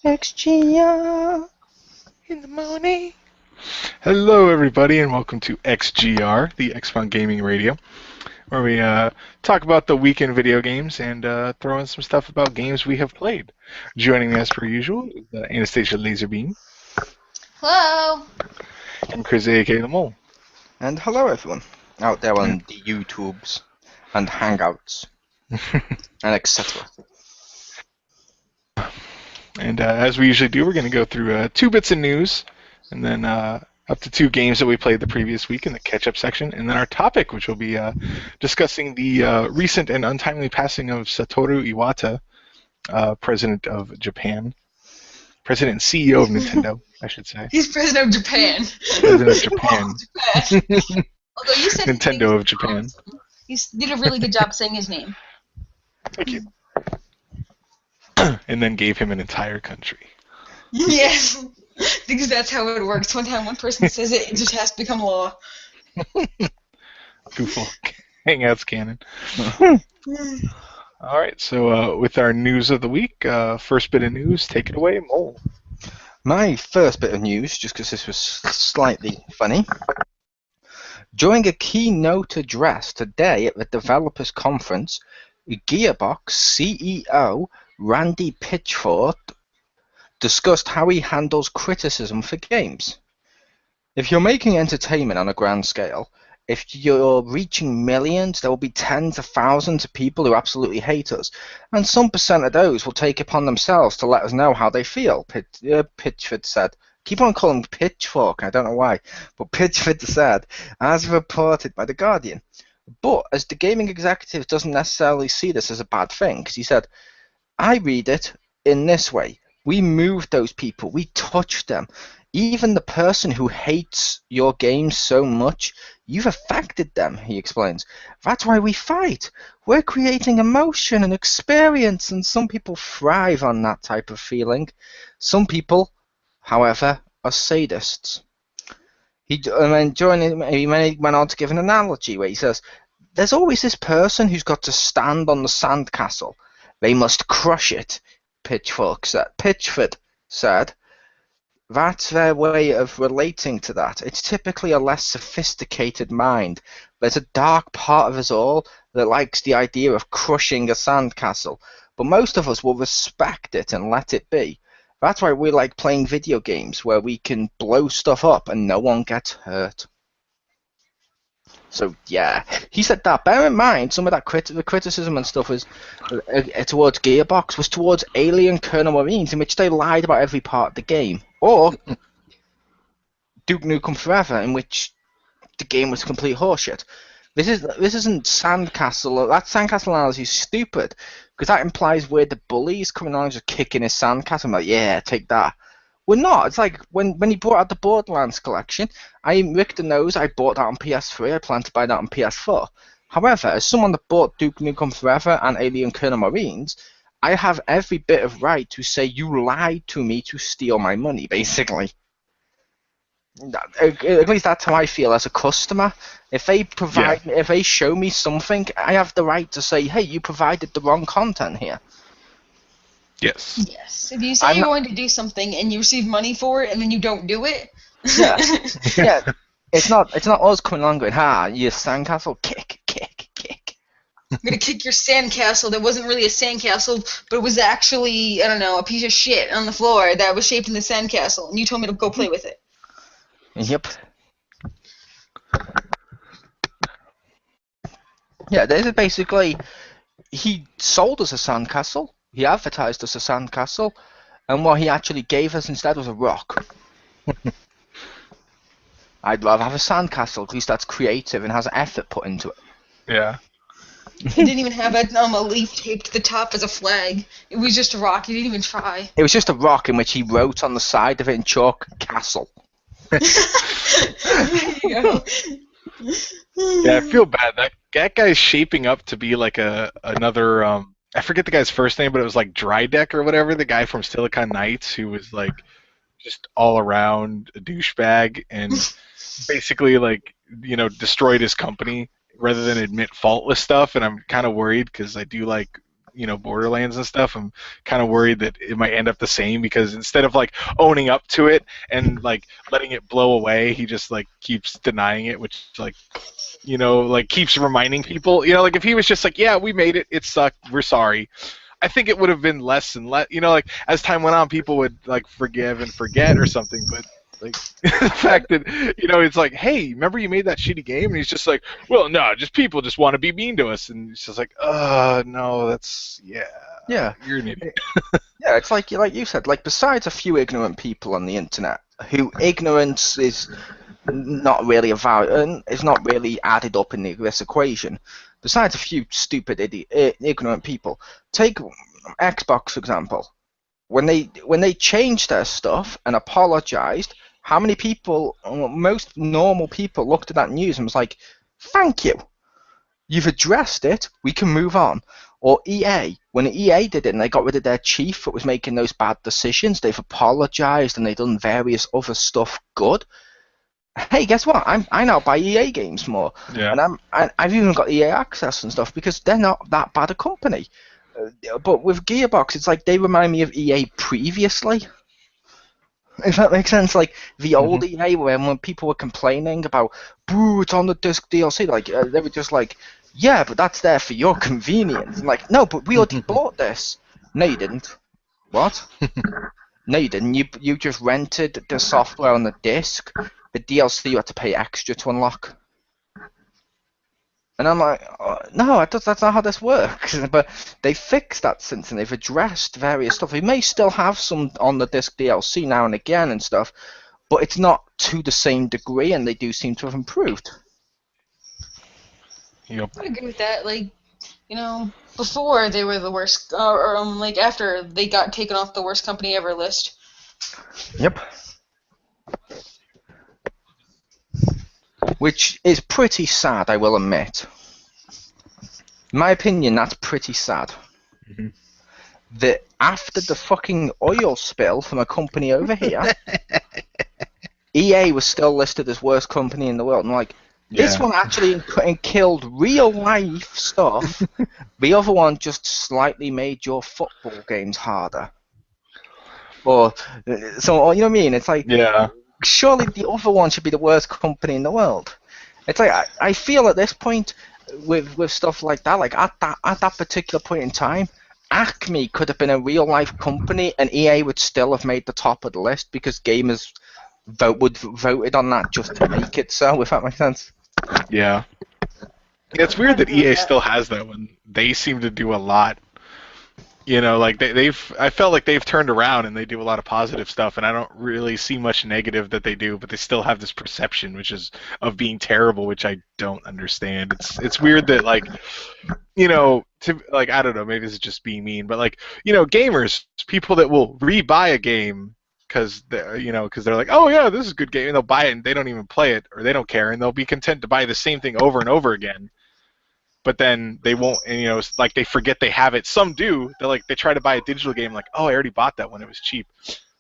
XGR in the morning. Hello, everybody, and welcome to XGR, the X-Fun Gaming Radio, where we talk about the week in video games and throw in some stuff about games we have played. Joining me, as per usual, is Anastasia Laserbeam Hello. and Chris A.K. The Mole. And hello everyone out there on the YouTubes and Hangouts and etc. And as we usually do, we're going to go through 2 bits of news, and then up to 2 games that we played the previous week in the catch-up section, and then our topic, which will be discussing the recent and untimely passing of Satoru Iwata, President of Japan. President and CEO of Nintendo, I should say. He's president of Japan. President of Japan. Although you said Nintendo of Japan. You did a really good job saying his name. Thank you. And then gave him an entire country. Yes, because that's how it works. One time one person says it, it just has to become law. Goofball. Hangouts canon. All right, so with our news of the week, first bit of news, take it away, Mole. My first bit of news, just because this was slightly funny. During a keynote address today at the Developers Conference, Gearbox CEO Randy Pitchford discussed how he handles criticism for games. If you're making entertainment on a grand scale, if you're reaching millions, there will be tens of thousands of people who absolutely hate us, and some percent of those will take upon themselves to let us know how they feel, Pitchford said. Keep on calling him Pitchfork, I don't know why, but Pitchford said, as reported by The Guardian. But as the gaming executive doesn't necessarily see this as a bad thing, because he said, I read it in this way. We moved those people. We touched them. Even the person who hates your game so much, you've affected them, he explains. That's why we fight. We're creating emotion and experience, and some people thrive on that type of feeling. Some people, however, are sadists. He went on to give an analogy where he says, there's always this person who's got to stand on the sandcastle. They must crush it, Pitchford said. That's their way of relating to that. It's typically a less sophisticated mind. There's a dark part of us all that likes the idea of crushing a sandcastle, but most of us will respect it and let it be. That's why we like playing video games, where we can blow stuff up and no one gets hurt. So yeah, he said that. Bear in mind, some of that the criticism and stuff was towards Gearbox was towards Alien Colonel Marines, in which they lied about every part of the game, or Duke Nukem Forever, in which the game was complete horseshit. This isn't Sandcastle. That Sandcastle analogy is stupid, because that implies we're the bullies coming along and just kicking his sandcastle. I'm like, yeah, take that. We're not. It's like when he brought out the Borderlands collection, Richter knows I bought that on PS3, I plan to buy that on PS4. However, as someone that bought Duke Nukem Forever and Alien Colonel Marines, I have every bit of right to say you lied to me to steal my money, basically. At least that's how I feel as a customer. If they if they show me something, I have the right to say, hey, you provided the wrong content here. Yes. Yes. If you say you're going to do something and you receive money for it and then you don't do it. Yeah. Yeah. It's not us coming along going, you sandcastle, kick. I'm gonna kick your sandcastle that wasn't really a sandcastle, but it was actually, I don't know, a piece of shit on the floor that was shaped in the sandcastle, and you told me to go play with it. Yep. Yeah, this is basically, he sold us a sandcastle. He advertised us a sandcastle, and what he actually gave us instead was a rock. I'd rather have a sandcastle, at least that's creative and has effort put into it. Yeah. He didn't even have a leaf taped to the top as a flag. It was just a rock. He didn't even try. It was just a rock in which he wrote on the side of it in chalk, castle. There you go. Yeah, I feel bad. That guy's shaping up to be like another I forget the guy's first name, but it was like Drydeck or whatever, the guy from Silicon Knights, who was like just all around a douchebag and basically like, destroyed his company rather than admit faultless stuff. And I'm kind of worried because I do like Borderlands and stuff, I'm kind of worried that it might end up the same, because instead of like owning up to it and like letting it blow away, he just like keeps denying it, which like like keeps reminding people. Like if he was just like, yeah, we made it, it sucked, we're sorry, I think it would have been less and less. Like as time went on, people would like forgive and forget or something. But like the fact that it's like, hey, remember you made that shitty game, and he's just like, well, no, just people just want to be mean to us, and it's just like, no, that's Yeah. you're an idiot. Yeah, it's like you said, like besides a few ignorant people on the internet who ignorance is not really is not really added up in this equation. Besides a few stupid ignorant people, take Xbox for example. When they changed their stuff and apologized, how many people, most normal people, looked at that news and was like, "Thank you, you've addressed it. We can move on." Or EA, when EA did it and they got rid of their chief that was making those bad decisions, they've apologized and they've done various other stuff good. Hey, guess what? I now buy EA games more, Yeah. and I've even got EA access and stuff because they're not that bad a company. But with Gearbox, it's like they remind me of EA previously. If that makes sense, like the old EA, when people were complaining about, "Boo, it's on the disc DLC," like they were just like, "Yeah, but that's there for your convenience." I'm like, "No, but we already bought this." No, you didn't. What? No, you didn't. You just rented the software on the disc. The DLC you had to pay extra to unlock. And I'm like, no, that's not how this works. But they fixed that since, and they've addressed various stuff. They may still have some on the disc DLC now and again and stuff, but it's not to the same degree, and they do seem to have improved. Yep. I agree with that. Like, before they were the worst, or like after they got taken off the worst company ever list. Yep. Which is pretty sad, I will admit. In my opinion, that's pretty sad. That after the fucking oil spill from a company over here, EA was still listed as worst company in the world. I'm like, this one actually killed real life stuff. The other one just slightly made your football games harder. So you know what I mean? It's like, surely the other one should be the worst company in the world. It's like I feel at this point with stuff like that, like at that particular point in time, Acme could have been a real life company, and EA would still have made the top of the list because gamers voted on that just to make it so. If that makes sense. Yeah. It's weird that EA still has that one. They seem to do a lot. Like I felt like they've turned around and they do a lot of positive stuff, and I don't really see much negative that they do, but they still have this perception, which is of being terrible, which I don't understand. It's weird that like, I don't know, maybe this is just being mean, but like, gamers, people that will rebuy a game because they're like, oh yeah, this is a good game, and they'll buy it and they don't even play it or they don't care, and they'll be content to buy the same thing over and over again. But then they won't, and like they forget they have it. Some do. They try to buy a digital game, like, oh, I already bought that when it was cheap.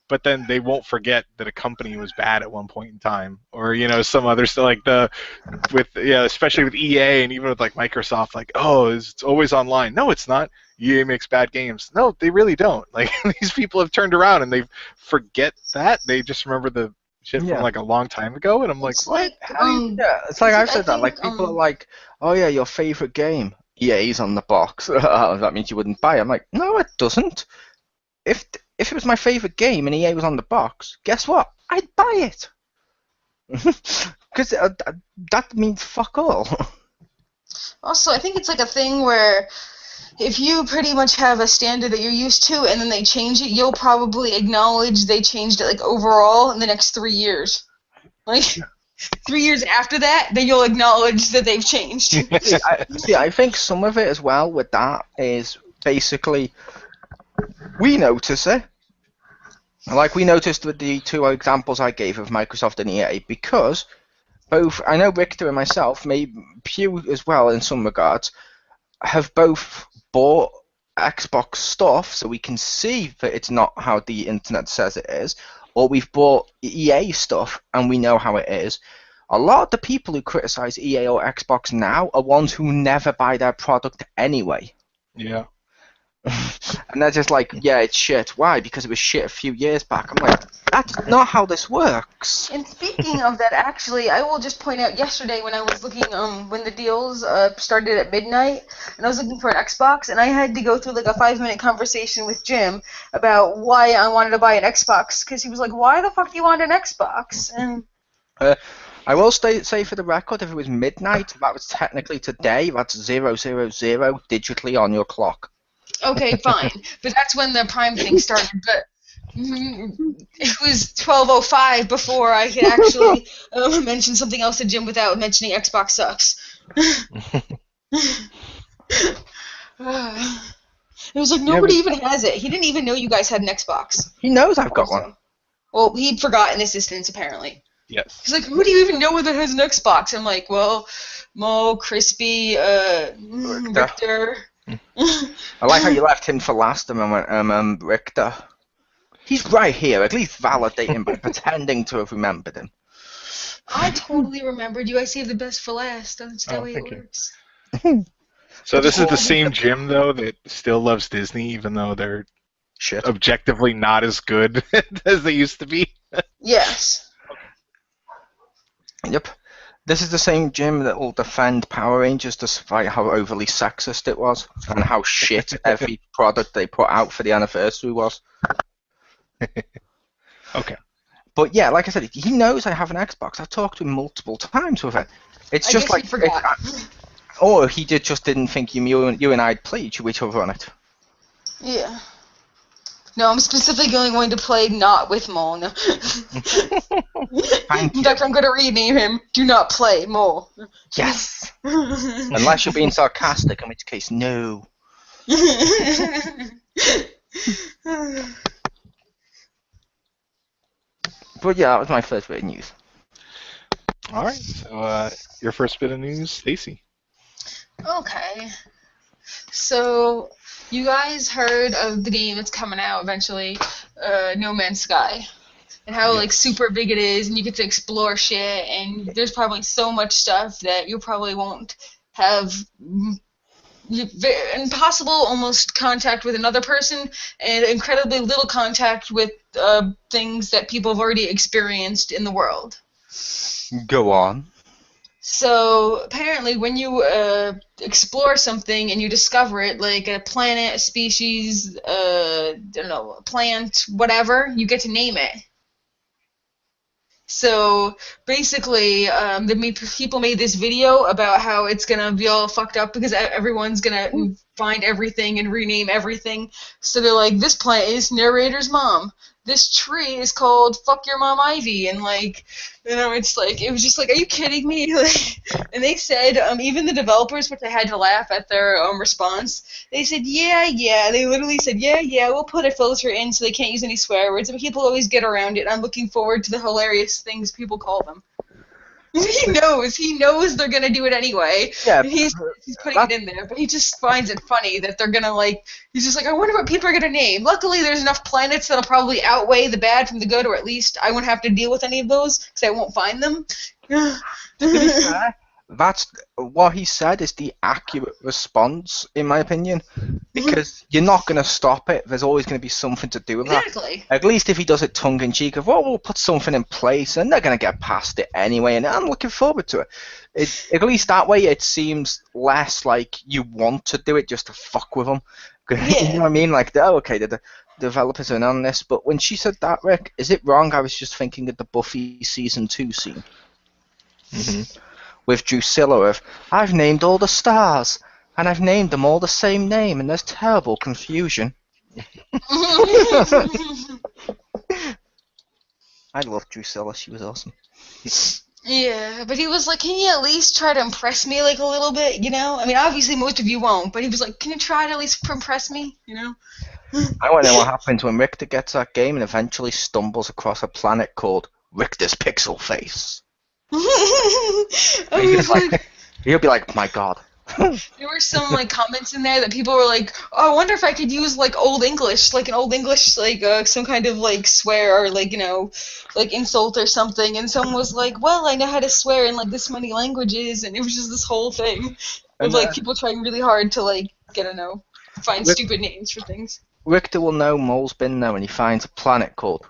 But then they won't forget that a company was bad at one point in time, or some other stuff especially with EA and even with like Microsoft, like, oh, it's always online. No, it's not. EA makes bad games. No, they really don't. Like these people have turned around and they forget that. They just remember the shit from like a long time ago, and I'm like, what? It's like I've said that. Like people are like, oh yeah, your favorite game, EA's on the box. That means you wouldn't buy it. I'm like, no, it doesn't. If it was my favorite game and EA was on the box, guess what? I'd buy it. Because that means fuck all. Also, I think it's like a thing where if you pretty much have a standard that you're used to and then they change it, you'll probably acknowledge they changed it like overall in the next 3 years. Like 3 years after that, then you'll acknowledge that they've changed. I think some of it as well with that is basically we notice it. Like we noticed with the two examples I gave of Microsoft and EA, because both, I know Richter and myself, maybe Pew as well in some regards, have both bought Xbox stuff so we can see that it's not how the internet says it is, or we've bought EA stuff and we know how it is. A lot of the people who criticize EA or Xbox now are ones who never buy their product anyway. Yeah. And they're just like, yeah, it's shit. Why? Because it was shit a few years back. I'm like, that's not how this works. And speaking of that, actually, I will just point out yesterday when I was looking, when the deals started at midnight, and I was looking for an Xbox, and I had to go through like a 5-minute conversation with Jim about why I wanted to buy an Xbox, because he was like, why the fuck do you want an Xbox? And I will say for the record, if it was midnight, that was technically today. That's 000 digitally on your clock. okay, fine, but that's when the Prime thing started, but it was 12:05 before I could actually mention something else to Jim without mentioning Xbox sucks. It was like nobody even has it. He didn't even know you guys had an Xbox. He knows I've got one. Well, he'd forgotten his distance apparently. Yes. He's like, who do you even know that has an Xbox? I'm like, well, Mo, Crispy, Richter. I like how you left him for last and went, Richter. He's right here. At least validate him by pretending to have remembered him. I totally remembered you. I saved the best for last. That's the way it works. So this is the same Jim, though, that still loves Disney, even though they're objectively not as good as they used to be? Yes. Yep. This is the same Jim that will defend Power Rangers despite how overly sexist it was and how shit every product they put out for the anniversary was. Okay. But yeah, like I said, he knows I have an Xbox. I've talked to him multiple times with it. It's just like, he forgot. Or he just didn't think you and I'd play each other on it. Yeah. No, I'm specifically going to play not with Mo. No. In fact, I'm going to rename him Do Not Play Mo. Yes. Unless you're being sarcastic, in which case, no. But yeah, that was my first bit of news. All right. So your first bit of news, Stacy. Okay. So, you guys heard of the game that's coming out eventually, No Man's Sky, and how like super big it is, and you get to explore shit, and there's probably so much stuff that you probably won't have impossible almost contact with another person, and incredibly little contact with things that people have already experienced in the world. Go on. So apparently when you explore something and you discover it, like a planet, a species, I don't know, a plant, whatever, you get to name it. So basically, people made this video about how it's going to be all fucked up because everyone's going to find everything and rename everything. So they're like, this plant is narrator's mom. This tree is called Fuck Your Mom Ivy, and like, you know, it's like, it was just like, are you kidding me? Like, and they said, even the developers, which I had to laugh at their response, they said, yeah, they literally said, yeah, we'll put a filter in so they can't use any swear words, and people always get around it, and I'm looking forward to the hilarious things people call them. He knows they're gonna do it anyway. Yeah, and he's putting it in there, but he just finds it funny that they're gonna like. He's just like, I wonder what people are gonna name. Luckily, there's enough planets that'll probably outweigh the bad from the good, or at least I won't have to deal with any of those because I won't find them. To be fair, that's what he said is the accurate response, in my opinion, because you're not going to stop it. There's always going to be something to do with Exactly. that. At least if he does it tongue-in-cheek of, well, we'll put something in place, and they're going to get past it anyway, and I'm looking forward to it. At least that way it seems less like you want to do it just to fuck with them. Yeah. You know what I mean? Like, oh, okay, the developers are in on this, but when she said that, Rick, is it wrong? I was just thinking of the Buffy Season 2 scene. Mm-hmm. With Drusilla of, I've named all the stars, and I've named them all the same name, and there's terrible confusion. I loved Drusilla, she was awesome. Yeah, but he was like, can you at least try to impress me like a little bit, you know? I mean, obviously most of you won't, but he was like, can you try to at least impress me, you know? I want to know what happens when Richter gets that game and eventually stumbles across a planet called Richter's Pixel Face. He'll be like, my god. There were some like comments in there that people were like, oh, I wonder if I could use like Old English, like an Old English, like some kind of like swear or like, you know, like insult or something. And someone was like, well, I know how to swear in like this many languages, and it was just this whole thing of like people trying really hard to like get a no. find stupid names for things. Richter will know Mole's been there when he finds a planet called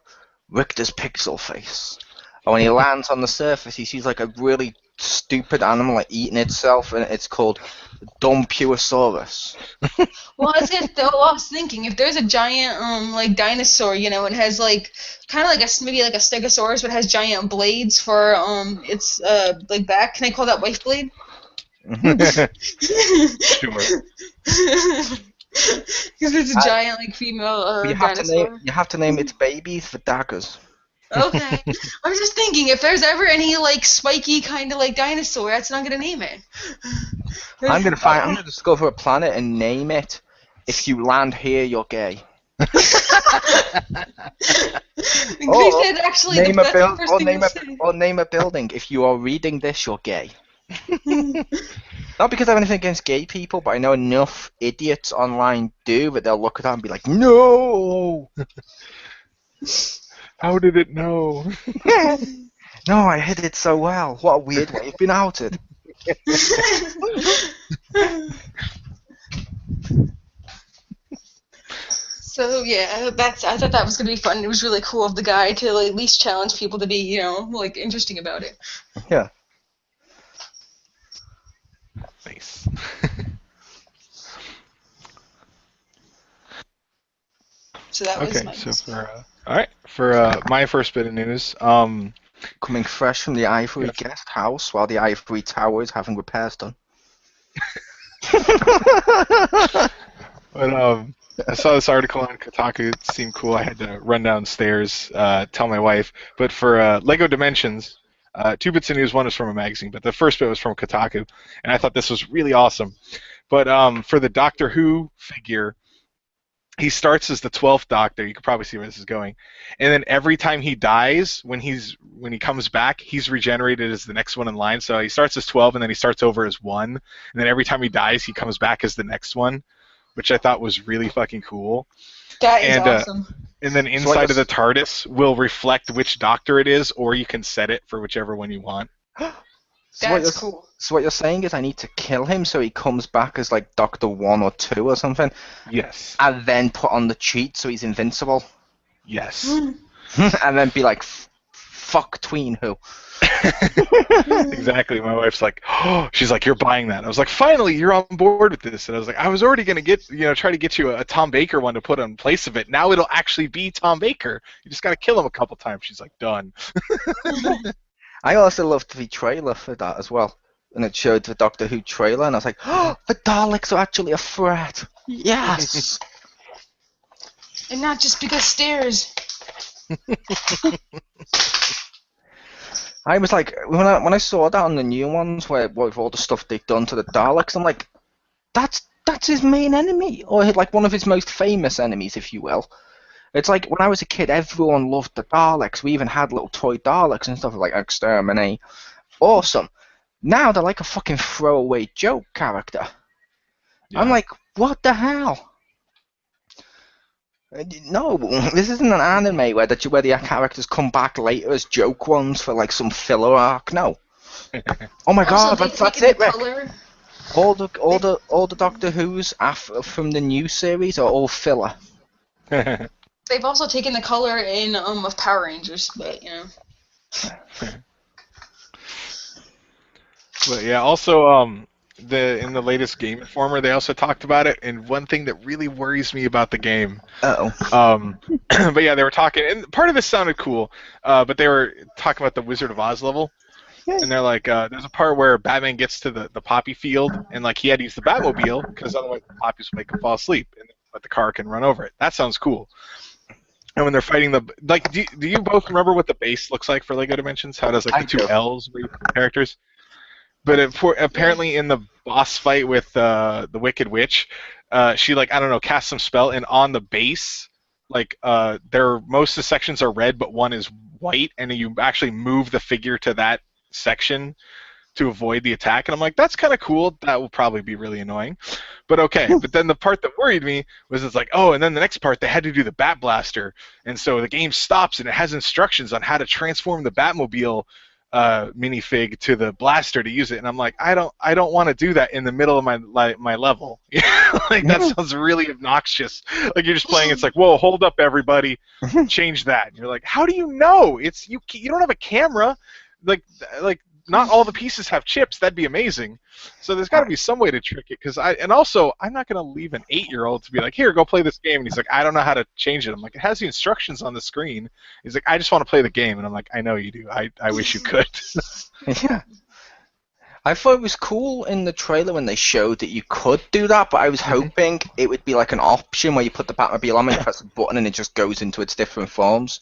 Richter's Pixel Face. And when he lands on the surface, he sees like a really stupid animal like eating itself, and it's called Dumpuosaurus. Well, I was thinking if there's a giant like dinosaur, you know, and has like kind of like maybe like a stegosaurus, but has giant blades for its like back. Can I call that wife blade? Sure. Because it's a giant like female dinosaur. You have to name its babies the daggers. Okay. I was just thinking if there's ever any like spiky kind of like dinosaur, that's not gonna name it. I'm gonna discover a planet and name it. If you land here, you're gay. He said actually name that's the first thing to say. Or name a building. If you are reading this, you're gay. Not because I have anything against gay people, but I know enough idiots online do that they'll look at that and be like, no! How did it know? No, I hid it so well. What a weird way of being outed. So yeah, I thought that was gonna be fun. It was really cool of the guy to like, at least challenge people to be, you know, like interesting about it. Yeah. Nice. So that was Okay, my so for my first bit of news, Coming fresh from the Ivory guest house while the Ivory Tower is having repairs done. but I saw this article on Kotaku. It seemed cool. I had to run downstairs, tell my wife. But for Lego Dimensions, 2 bits of news. One is from a magazine, but the first bit was from Kotaku, and I thought this was really awesome. But for the Doctor Who figure, he starts as the 12th Doctor. You can probably see where this is going. And then every time he dies, when he comes back, he's regenerated as the next one in line. So he starts as 12, and then he starts over as 1. And then every time he dies, he comes back as the next one, which I thought was really fucking cool. That is awesome. And then inside of the TARDIS will reflect which Doctor it is, or you can set it for whichever one you want. That's cool. So what you're saying is I need to kill him so he comes back as like Doctor 1 or 2 or something? Yes. And then put on the cheat so he's invincible? Yes. And then be like, fuck Tween Who. Exactly. My wife's like, oh, she's like, you're buying that. I was like, finally, you're on board with this. And I was like, I was already going to try to get you a Tom Baker one to put in place of it. Now it'll actually be Tom Baker. You just got to kill him a couple times. She's like, done. I also loved the trailer for that as well. And it showed the Doctor Who trailer, and I was like, oh, the Daleks are actually a threat. Yes. And not just because stairs. I was like, when I saw that on the new ones, with all the stuff they've done to the Daleks, I'm like, that's his main enemy, or like one of his most famous enemies, if you will. It's like when I was a kid, everyone loved the Daleks. We even had little toy Daleks and stuff like Exterminate. Awesome. Now they're like a fucking throwaway joke character. Yeah. I'm like, what the hell? No, this isn't an anime where the characters come back later as joke ones for like some filler arc. No. Oh my god, that's it, Rick. All the Doctor Who's from the new series are all filler. They've also taken the color in of Power Rangers, but you know. But yeah, also in the latest Game Informer, they also talked about it, and one thing that really worries me about the game. But yeah, they were talking, and part of this sounded cool, but they were talking about the Wizard of Oz level, and they're like, there's a part where Batman gets to the poppy field, and like he had to use the Batmobile because otherwise the poppies will make him fall asleep, but the car can run over it. That sounds cool. And when they're fighting do you both remember what the base looks like for Lego Dimensions? How it has like the two L's where you put the characters? But apparently in the boss fight with the Wicked Witch, she casts some spell, and on the base, most of the sections are red, but one is white, and you actually move the figure to that section to avoid the attack. And I'm like, that's kind of cool. That will probably be really annoying. But okay. But then the part that worried me was it's like, oh, and then the next part, they had to do the Bat Blaster. And so the game stops, and it has instructions on how to transform the Batmobile minifig to the blaster to use it, and I'm like, I don't want to do that in the middle of my level. Like that sounds really obnoxious. Like you're just playing. It's like, whoa, hold up, everybody, change that. And you're like, how do you know? It's you. You don't have a camera. Like not all the pieces have chips. That'd be amazing. So there's got to be some way to trick it. I'm not going to leave an 8-year-old to be like, here, go play this game. And he's like, I don't know how to change it. I'm like, it has the instructions on the screen. He's like, I just want to play the game. And I'm like, I know you do. I wish you could. Yeah. I thought it was cool in the trailer when they showed that you could do that, but I was hoping it would be like an option where you put the Batmobile on and you press a button and it just goes into its different forms.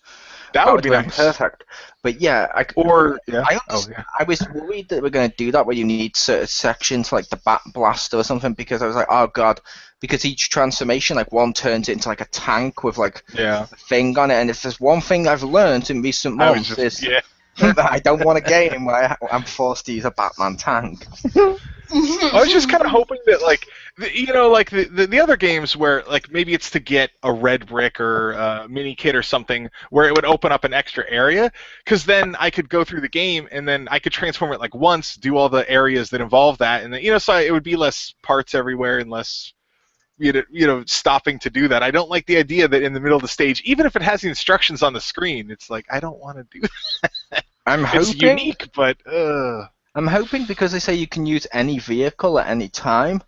That would be nice. Perfect. But yeah, I was worried that we're going to do that where you need certain sections like the Bat Blaster or something, because I was like, oh god, because each transformation, like one turns it into like a tank with like a thing on it, and if there's one thing I've learned in recent months is that I don't want a game where I'm forced to use a Batman tank. I was just kind of hoping that, like, the other games where, like, maybe it's to get a red brick or a mini kit or something where it would open up an extra area, because then I could go through the game and then I could transform it, like, once, do all the areas that involve that, and then, so it would be less parts everywhere and less, stopping to do that. I don't like the idea that in the middle of the stage, even if it has the instructions on the screen, it's like, I don't want to do that. It's unique, but I'm hoping, because they say you can use any vehicle at any time,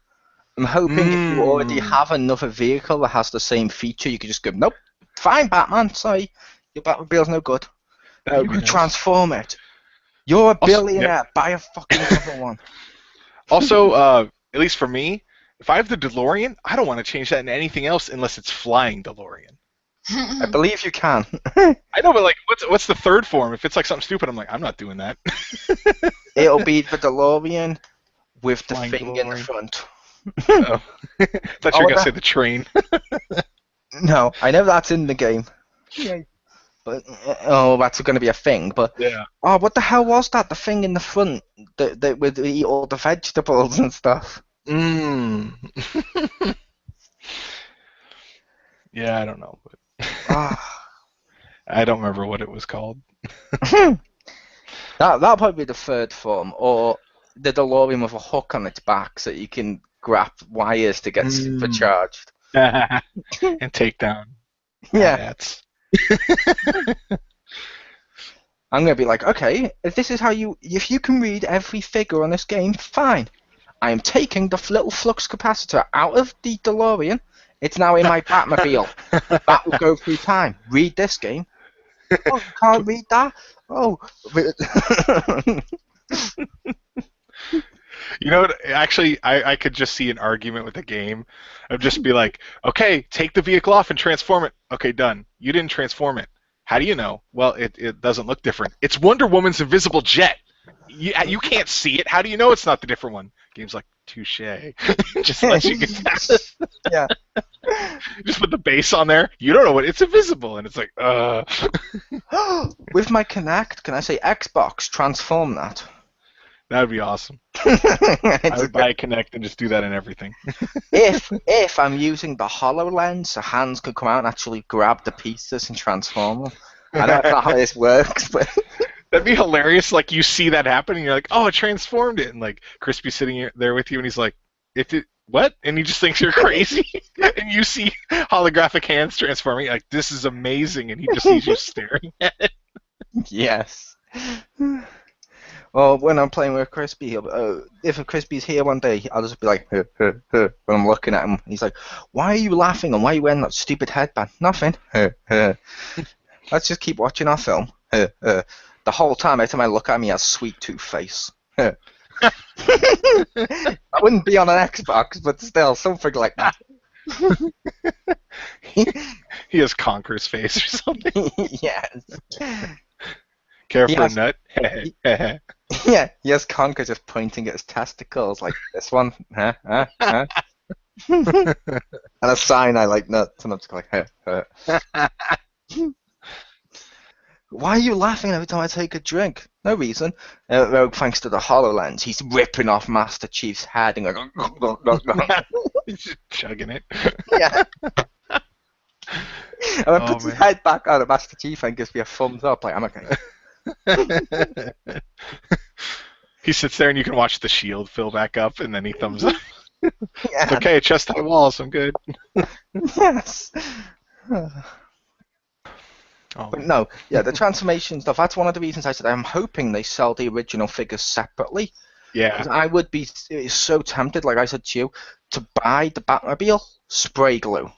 I'm hoping if you already have another vehicle that has the same feature, you could just go, nope, fine, Batman, sorry, your Batmobile's no good. You can transform it. You're a billionaire, buy a fucking other one. Also, at least for me, if I have the DeLorean, I don't want to change that into anything else unless it's flying DeLorean. I believe you can. I know, but like, what's the third form? If it's like something stupid, I'm like, I'm not doing that. It'll be the DeLorean with the Flying thing DeLorean. in the front. Oh. I thought you were going to say the train. No, I know that's in the game. Yeah. But that's going to be a thing. But what the hell was that? The thing in the front that would eat all the vegetables and stuff. Yeah, I don't know. But I don't remember what it was called. That'll probably be the third form, or the DeLorean with a hook on its back so you can grab wires to get supercharged. And take down hats. I'm going to be like, okay, if this is how if you can read every figure on this game, fine. I am taking the little flux capacitor out of the DeLorean. It's now in my Batmobile. That will go through time. Read this game. Oh, you can't read that? Oh. You know what? Actually, I could just see an argument with the game of just be like, okay, take the vehicle off and transform it. Okay, done. You didn't transform it. How do you know? Well, it doesn't look different. It's Wonder Woman's invisible jet. You can't see it. How do you know it's not the different one? Game's like, touche. Just lets you get that. Yeah. Just put the base on there. You don't know what it's invisible, and it's like, With my Kinect, can I say Xbox transform that? That would be awesome. I would buy a Kinect and just do that in everything. if I'm using the HoloLens, so hands could come out and actually grab the pieces and transform them. I don't know how this works, but that'd be hilarious. Like, you see that happen, and you're like, oh, it transformed it, and like Crispy's sitting there with you, and he's like, what? And he just thinks you're crazy. And you see holographic hands transforming, like, this is amazing, and he just sees you staring at it. Yes. Well, when I'm playing with Crispy, if Crispy's here one day, I'll just be like, when I'm looking at him. He's like, why are you laughing and why are you wearing that stupid headband? Nothing. Let's just keep watching our film. The whole time, every time I look at him, he has sweet tooth face. I wouldn't be on an Xbox, but still, something like that. He has Conker's face or something. Yes. Care for a nut? Yeah, he has Conker just pointing at his testicles like this one. And a sign, I like nuts, and I'm just like, Why are you laughing every time I take a drink? No reason. Thanks to the HoloLens, he's ripping off Master Chief's head and going, He's just chugging it. Yeah. And I put his head back out of Master Chief and gives me a thumbs up, like, I'm okay. He sits there and you can watch the shield fill back up, and then he thumbs up. Yeah. It's okay, chest high walls, I'm good. Yes. Oh, But no, yeah, the transformation stuff, that's one of the reasons I said I'm hoping they sell the original figures separately. yeah. 'Cause I would be so tempted, like I said to you, to buy the Batmobile, spray glue.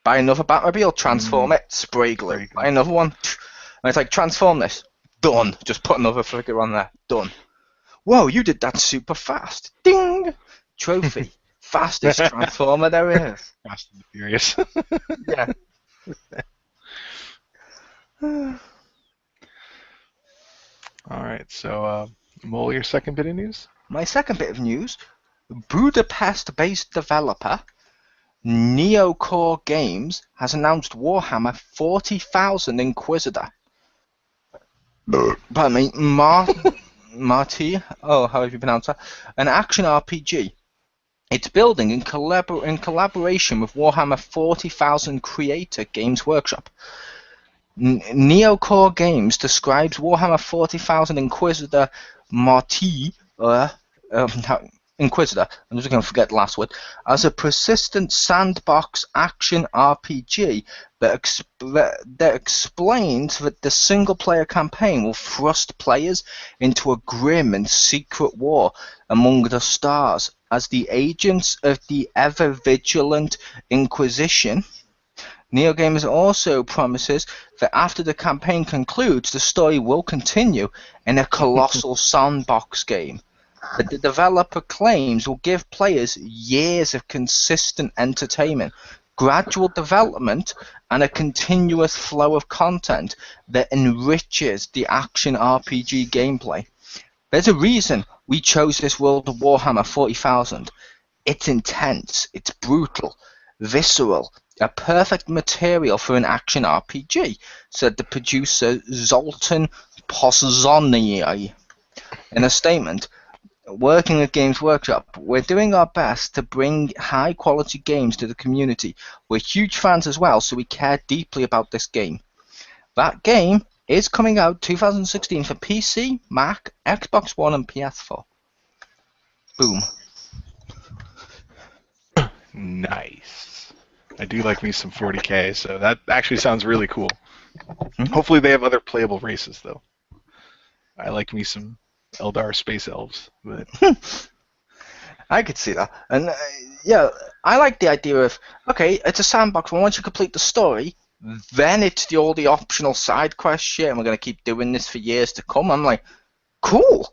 Buy another Batmobile, transform it, spray glue. Spray glue. Buy another one, and it's like, transform this, done. Just put another figure on there, done. Whoa, you did that super fast. Ding! Trophy. Fastest transformer there is. Fast and Furious. Yeah. All right, so Mole, your second bit of news? My second bit of news, Budapest-based developer Neocore Games has announced Warhammer 40,000 Inquisitor. Pardon me, Marty, how have you pronounced that? An action RPG. It's building in collaboration with Warhammer 40,000 creator Games Workshop. Neocore Games describes Warhammer 40,000 Inquisitor Marty, Inquisitor, I'm just going to forget the last word, as a persistent sandbox action RPG that explains that the single-player campaign will thrust players into a grim and secret war among the stars as the agents of the ever-vigilant Inquisition. NeoGames also promises that after the campaign concludes, the story will continue in a colossal sandbox game that the developer claims will give players years of consistent entertainment, gradual development, and a continuous flow of content that enriches the action RPG gameplay. There's a reason we chose this world of Warhammer 40,000. It's intense, it's brutal, visceral, a perfect material for an action RPG, said the producer Zoltan Pozzoni in a statement. Working with Games Workshop, we're doing our best to bring high-quality games to the community. We're huge fans as well, so we care deeply about this game. That game is coming out 2016 for PC, Mac, Xbox One, and PS4. Boom. Nice. I do like me some 40K, so that actually sounds really cool. Hopefully they have other playable races, though. I like me some Eldar Space Elves. But I could see that. And yeah, I like the idea of, okay, it's a sandbox, but once you complete the story, then it's all the optional side quest shit, and we're going to keep doing this for years to come. I'm like, cool.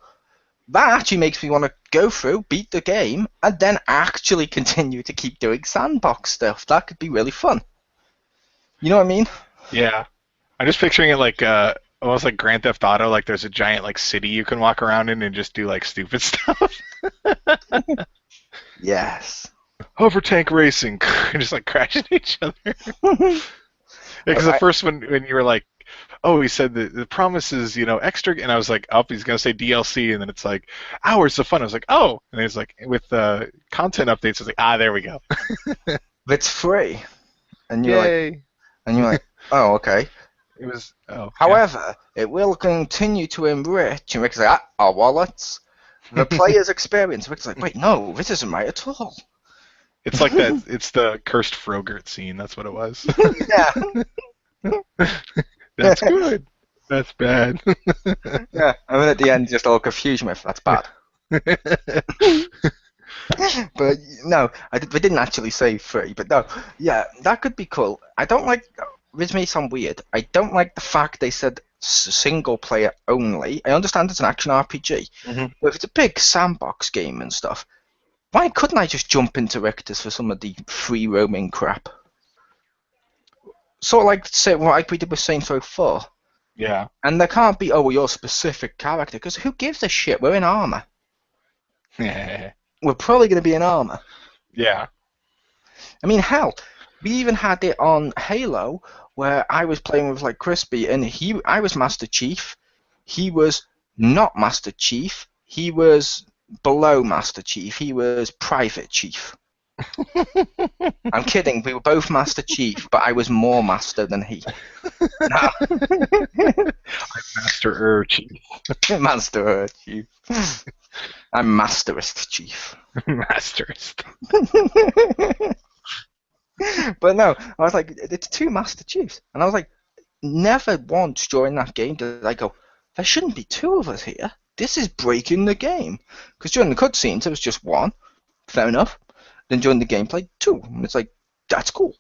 That actually makes me want to go through, beat the game, and then actually continue to keep doing sandbox stuff. That could be really fun. You know what I mean? yeah. I'm just picturing it like almost like Grand Theft Auto, like there's a giant like city you can walk around in and just do like stupid stuff. Yes. Hover tank racing, and just like crashing each other. Because the first one, when you were like, oh, he said the promise is, extra, and I was like, oh, he's going to say DLC, and then it's like, hours of fun. I was like, oh, and it's like, with content updates, I was like, there we go. It's free. And you're Yay. like, oh, okay. It was, However, it will continue to enrich, and Rick's like, our wallets, the player's experience. Rick's like, wait, no, this isn't right at all. It's like that, it's the cursed Frogurt scene, that's what it was. Yeah. That's good. That's bad. Yeah, and then at the end, just all confusion with, that's bad. But no, they didn't actually say free, but no, yeah, that could be cool. I don't like, this may sound weird, I don't like the fact they said single player only. I understand it's an action RPG, but if it's a big sandbox game and stuff, why couldn't I just jump into Richter's for some of the free roaming crap? Sort of like we did with Saints Row 4. Yeah. And there can't be, your specific character, because who gives a shit? We're in armor. We're probably going to be in armor. Yeah. I mean, hell, we even had it on Halo, where I was playing with, like, Crispy, and I was Master Chief. He was not Master Chief. He was below Master Chief. He was Private Chief. I'm kidding. We were both Master Chief, but I was more Master than he. No. I Master Chief. Master Chief. I'm Masterist Chief. Masterist. But no, I was like, it's two Master Chiefs. And I was like, never once during that game did I go, there shouldn't be two of us here. This is breaking the game. Because during the cutscenes, it was just one. Fair enough. Then during the gameplay, two. And it's like, that's cool.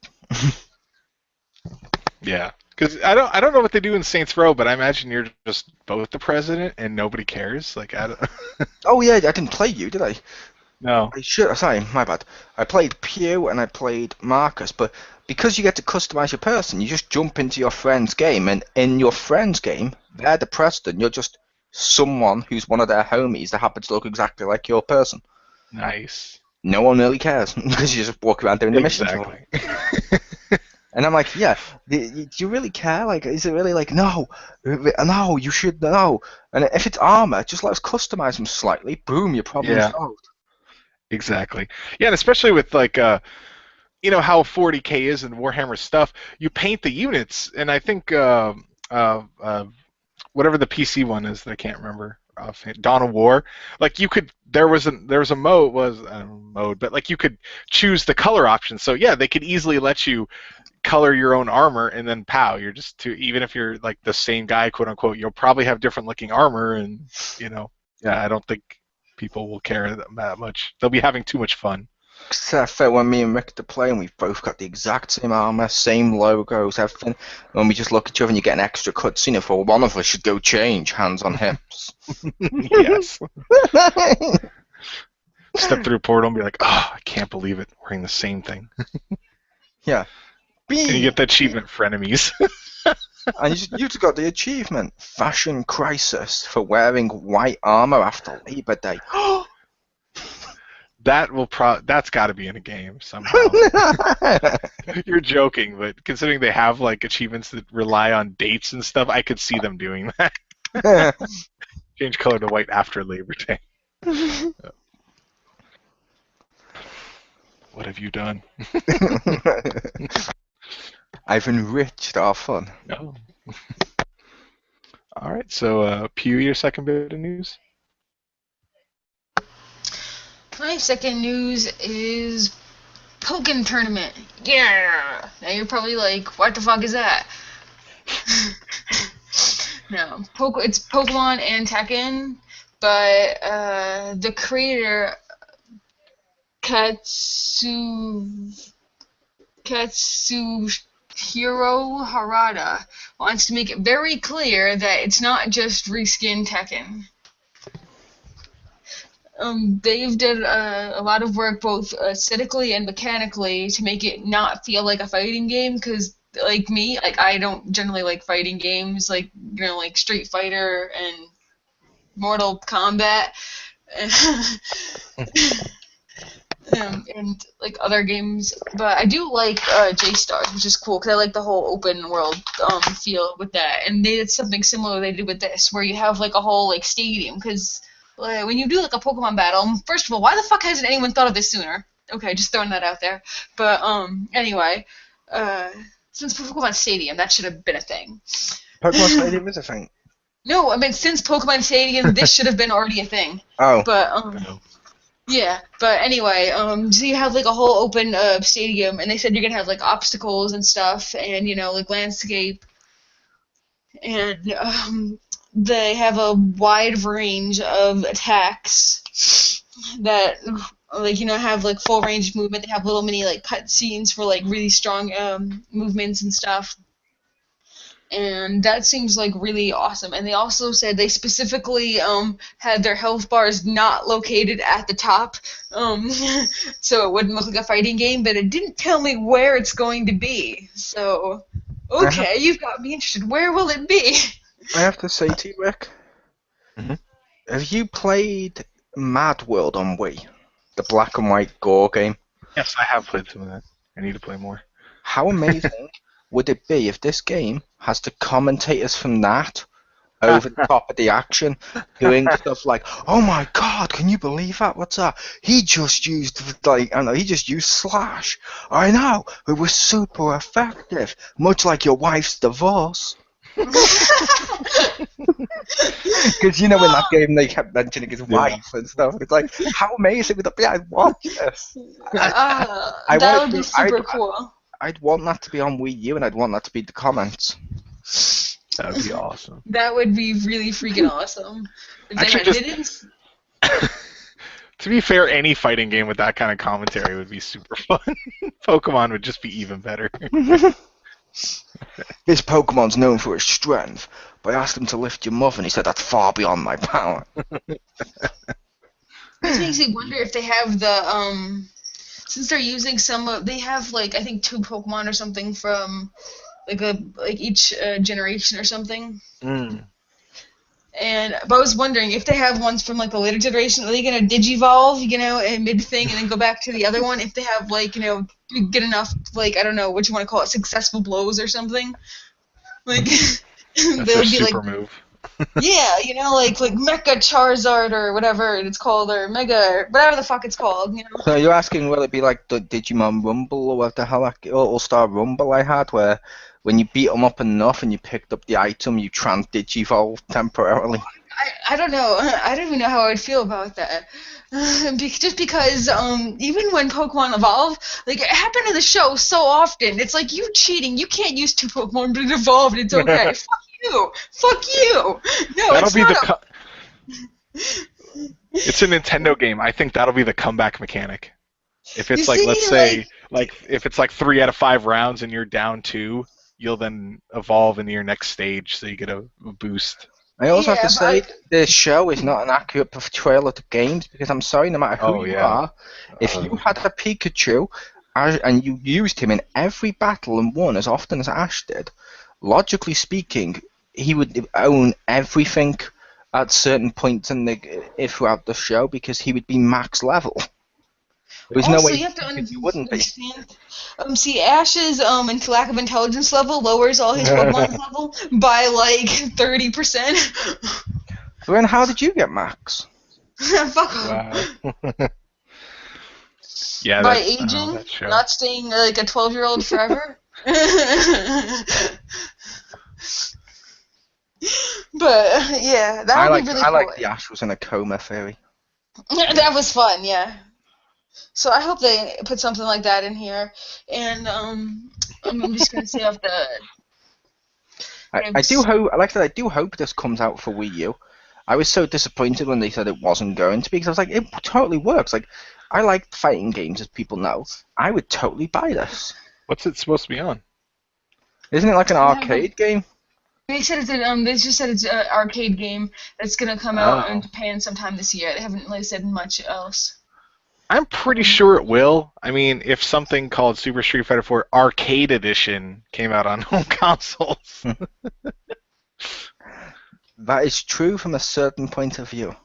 Yeah. Because I don't know what they do in Saints Row, but I imagine you're just both the president and nobody cares. Like, I don't... Oh, yeah, I didn't play you, did I? No. I should. Sorry, my bad. I played Pew and I played Marcus, but because you get to customize your person, you just jump into your friend's game, and in your friend's game, they're the president. You're just someone who's one of their homies that happens to look exactly like your person. Nice. No one really cares because you just walk around doing the missions. Exactly. And I'm like, yeah, do you really care? Like, is it really like, no, you should know. And if it's armor, just let us customize them slightly. Boom, your problem's solved. Exactly. Yeah, and especially with like you know how 40K is in Warhammer stuff, you paint the units, and I think whatever the PC one is that I can't remember, Dawn of War, like you could there was a mode but like you could choose the color option. So yeah, they could easily let you color your own armor, and then pow, you're just even if you're like the same guy, quote unquote, you'll probably have different looking armor, and I don't think people will care that much. They'll be having too much fun. Except for when me and Rick are playing, we've both got the exact same armor, same logos, everything. When we just look at each other and you get an extra cutscene if one of us should go change, hands on hips. Yes. Step through a portal and be like, oh, I can't believe it, wearing the same thing. Yeah. And you get the achievement for enemies. And you just got the achievement, Fashion Crisis, for wearing white armor after Labor Day. That's got to be in a game somehow. You're joking, but considering they have like achievements that rely on dates and stuff, I could see them doing that. Change color to white after Labor Day. What have you done? I've enriched our fun. No. All right, so Pew, your second bit of news? My second news is Poken Tournament. Yeah! Now you're probably like, what the fuck is that? No, it's Pokemon and Tekken, but the creator, Katsuhiro Harada, wants to make it very clear that it's not just reskin Tekken. They've done a lot of work both aesthetically and mechanically to make it not feel like a fighting game, because like me, like I don't generally like fighting games, like like Street Fighter and Mortal Kombat. And like other games, but I do like J-Stars, which is cool because I like the whole open world feel with that. And they did something similar they did with this, where you have like a whole like stadium. Because when you do like a Pokemon battle, first of all, why the fuck hasn't anyone thought of this sooner? Okay, just throwing that out there. But anyway, since Pokemon Stadium, that should have been a thing. Pokemon Stadium is a thing. No, I mean since Pokemon Stadium, this should have been already a thing. Oh. But yeah, but anyway, so you have like a whole open stadium, and they said you're gonna have like obstacles and stuff, and like landscape, and they have a wide range of attacks that like have like full range of movement. They have little mini like cut scenes for like really strong movements and stuff. And that seems like really awesome. And they also said they specifically had their health bars not located at the top, so it wouldn't look like a fighting game, but it didn't tell me where it's going to be. So, okay, you've got me interested. Where will it be? I have to say to you, Rick, have you played Mad World on Wii? The black and white gore game? Yes, I have played some of that. I need to play more. How amazing would it be if this game has the commentators from that over the top of the action, doing stuff like, "Oh my God, can you believe that? What's that? He just used he just used slash. I know, it was super effective, much like your wife's divorce." Because in that game they kept mentioning his wife and stuff. It's like, how amazing would that be? I'd watch this. I that want would it be to, super cool. I'd want that to be on Wii U, and I'd want that to be the comments. That would be awesome. That would be really freaking awesome. If Actually, they didn't. To be fair, any fighting game with that kind of commentary would be super fun. Pokemon would just be even better. This Pokemon's known for its strength, but I asked him to lift your muff, and he said that's far beyond my power. This makes me wonder if they have the since they're using they have like I think 2 Pokemon or something from like each generation or something. But I was wondering if they have ones from like the later generation, are they gonna digivolve, in mid thing, and then go back to the other one? If they have like, get enough, like, I don't know what you want to call it, successful blows or something, like That's they'll their be super like, move. yeah, like Mecha Charizard or whatever it's called, or Mega, or whatever the fuck it's called, So you're asking, will it be like the Digimon Rumble or what the hell, like All-Star Rumble I had, where when you beat them up enough and you picked up the item, you trans-digivolve temporarily? I don't know. I don't even know how I would feel about that. Just because even when Pokemon evolve, like it happened in the show so often, it's like you cheating. You can't use 2 Pokemon to evolve, and it's okay. Fuck you. Fuck you. No, That'll it's be not. It's a Nintendo game. I think that'll be the comeback mechanic. If it's You like, see, let's say, if it's like 3 out of 5 rounds and you're down 2, you'll then evolve into your next stage, so you get a boost. I also have to say, the show is not an accurate portrayal of the games, because I'm sorry, no matter who you are, if you had a Pikachu and you used him in every battle and won as often as Ash did, logically speaking, he would own everything at certain points throughout the show, because he would be max level. There's no way you have to you wouldn't be. understand. See, Ash's lack of intelligence level lowers all his Pokemon's level by like 30%. So then, how did you get max? Fuck off. Wow. Yeah, by aging, not staying like a 12-year-old forever. But yeah, that would be really cool. I like the Ash was in a coma theory. That was fun, yeah. So I hope they put something like that in here, and I'm just gonna say off the. I do hope, like I said, I do hope this comes out for Wii U. I was so disappointed when they said it wasn't going to, because I was like, it totally works. Like, I like fighting games, as people know. I would totally buy this. What's it supposed to be on? Isn't it like an arcade game? They said they just said it's an arcade game that's gonna come out in Japan sometime this year. They haven't really said much else. I'm pretty sure it will. I mean, if something called Super Street Fighter 4 Arcade Edition came out on home consoles. That is true from a certain point of view.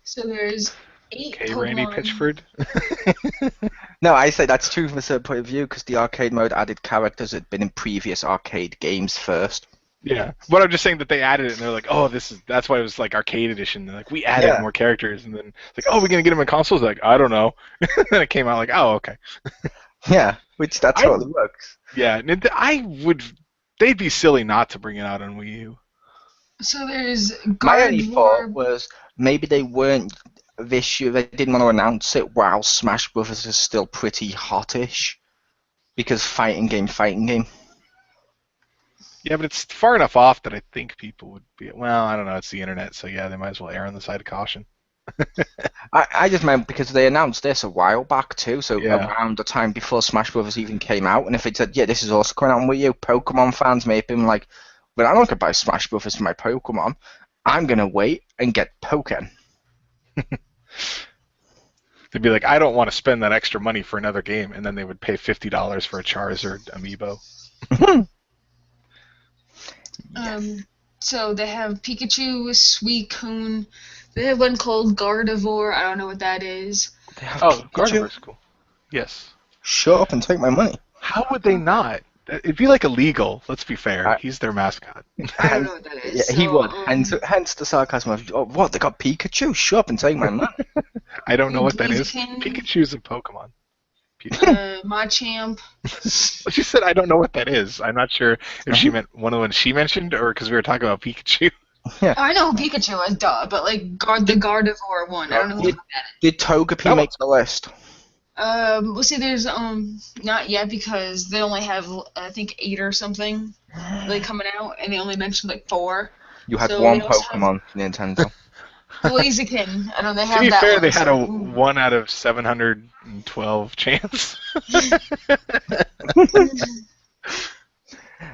So there's 8 Okay, Pokemon. Randy Pitchford. No, I say that's true from a certain point of view, because the arcade mode added characters that had been in previous arcade games first. Yeah, but I'm just saying that they added it, and they're like, oh, that's why it was like Arcade Edition. They're like, we added more characters, and then it's like, oh, we're gonna get them in consoles. Like, I don't know. Then it came out like, oh, okay. Yeah, which that's how it works. Yeah, they'd be silly not to bring it out on Wii U. So there's My only thought was maybe they weren't this year. They didn't want to announce it while Smash Brothers is still pretty hottish, because fighting game. Yeah, but it's far enough off that I think people would be. Well, I don't know. It's the internet, so yeah, they might as well err on the side of caution. I just meant because they announced this a while back too, so around the time before Smash Brothers even came out, and if it said, yeah, this is also coming out on Wii U, Pokemon fans may have been like, well, I'm not going to buy Smash Brothers for my Pokemon. I'm going to wait and get Poken. They'd be like, I don't want to spend that extra money for another game, and then they would pay $50 for a Charizard amiibo. So they have Pikachu, Suicune. They have one called Gardevoir. I don't know what that is. Gardevoir's cool. Yes. Shut up and take my money. How would they not? It'd be like illegal. Let's be fair. He's their mascot. I don't know what that is. Yeah, he would. Hence the sarcasm of, oh, what, they got Pikachu? Shut up and take my money. I don't know what that is. Pikachu's a Pokemon. Machamp. She said, I don't know what that is. I'm not sure if she meant one of the ones she mentioned or because we were talking about Pikachu. Yeah. I know who Pikachu is, duh, but like the Gardevoir one. I don't know what that is. Did Togepi make the list? We'll see. There's not yet because they only have I think 8 or something like coming out, and they only mentioned like 4. You had So one they also Pokemon, Nintendo. Blaziken. I don't know. They have To be that fair, one, they had so. a 1 out of 712 chance.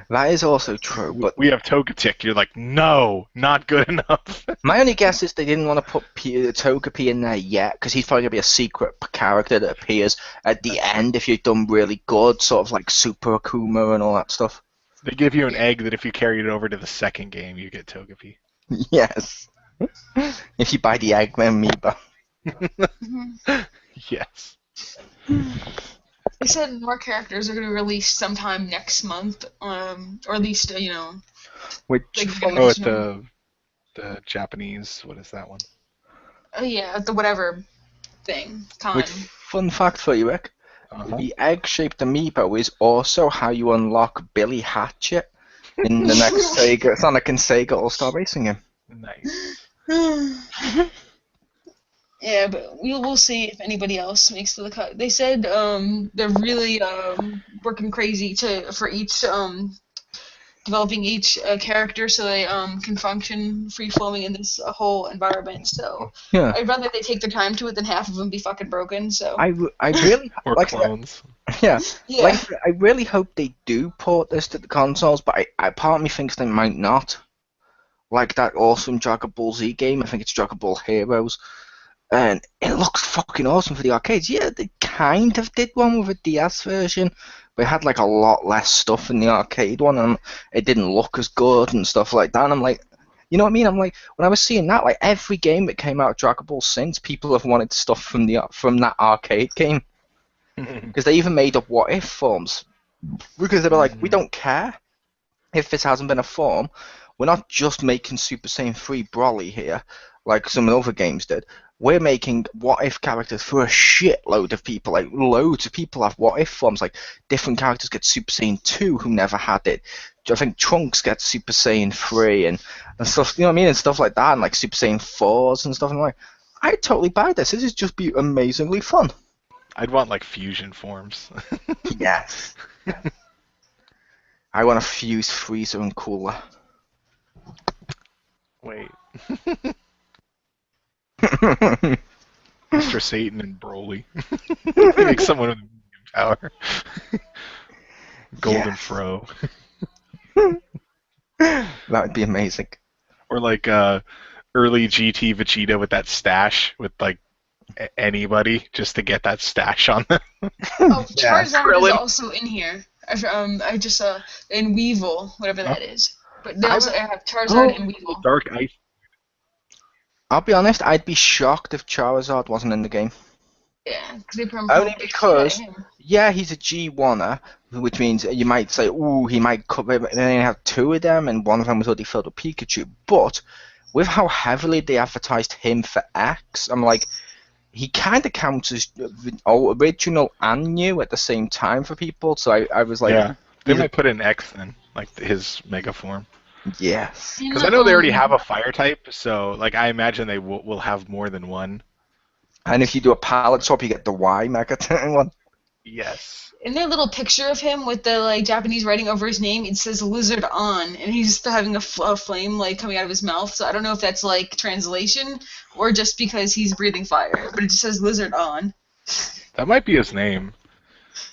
That is also true, but We have Togetic. You're like, no, not good enough. my only guess is they didn't want to put Togepi in there yet, because he's probably going to be a secret character that appears at the end if you've done really good, sort of like Super Akuma and all that stuff. They give you an egg that if you carry it over to the second game, you get Togepi. Yes. If you buy the Eggman amiibo. Yes. They said more characters are going to release sometime next month, or at least Which, like Oh, at the Japanese, what is that one? yeah, the whatever thing con. which fun fact for you, Rick, Uh-huh. the egg-shaped amiibo is also how you unlock Billy Hatchet in the next Sega, Sonic and Sega All-Star Racing game. Nice. Yeah, but we'll see if anybody else makes the cut. They said they're really working crazy for each developing each character so they can function free flowing in this whole environment. So Yeah. I'd rather they take their time to it than half of them be fucking broken. So I really Or like clones. yeah. yeah, Like, I really hope they do port this to the consoles, but part of me thinks they might not. Like that awesome Dragon Ball Z game, I think it's Dragon Ball Heroes, and it looks fucking awesome for the arcades. Yeah, they kind of did one with a DS version, but it had like a lot less stuff in the arcade one, and it didn't look as good and stuff like that. And I'm like, you know what I mean? I'm like, when I was seeing that, like every game that came out of Dragon Ball since, people have wanted stuff from that arcade game. Because they even made up what if forms. Because they were like, we don't care if this hasn't been a form. We're not just making Super Saiyan 3 Broly here, like some other games did. We're making what if characters for a shitload of people. Like, loads of people have what if forms. Like, different characters get Super Saiyan 2 who never had it. I think Trunks gets Super Saiyan 3 and stuff, you know what I mean? And stuff like that, and like Super Saiyan 4s and stuff. And I'm like, I'd totally buy this. This is just be amazingly fun. I'd want like fusion forms. Yes. I want to fuse Freezer and Cooler. Wait. Mr. Satan and Broly. Make someone with power. Golden Yeah. Fro. That would be amazing. Or like early GT Vegeta with that stash with like anybody just to get that stash on them. oh, Yeah. Charizard is Krillin. also in here. I just in Weevil, whatever that is. But they also have Charizard and Weevil. Dark Ice. I'll be honest, I'd be shocked if Charizard wasn't in the game. Yeah, because they Only because, him. yeah, he's a G1er, which means you might say, ooh, he might cover, they only have 2 of them, and one of them was already filled with Pikachu. But with how heavily they advertised him for X, I'm like, he kind of counts as original and new at the same time for people. So I was like, Yeah. They might put in X then, like his mega form. yes. Because I know they already have a fire type, so like I imagine they will have more than one. And if you do a palette swap, you get the Y Mega one. Yes. In their little picture of him with the like Japanese writing over his name, it says "Lizard on," and he's just having a flame like coming out of his mouth. So I don't know if that's like translation or just because he's breathing fire, but it just says "Lizard on." That might be his name.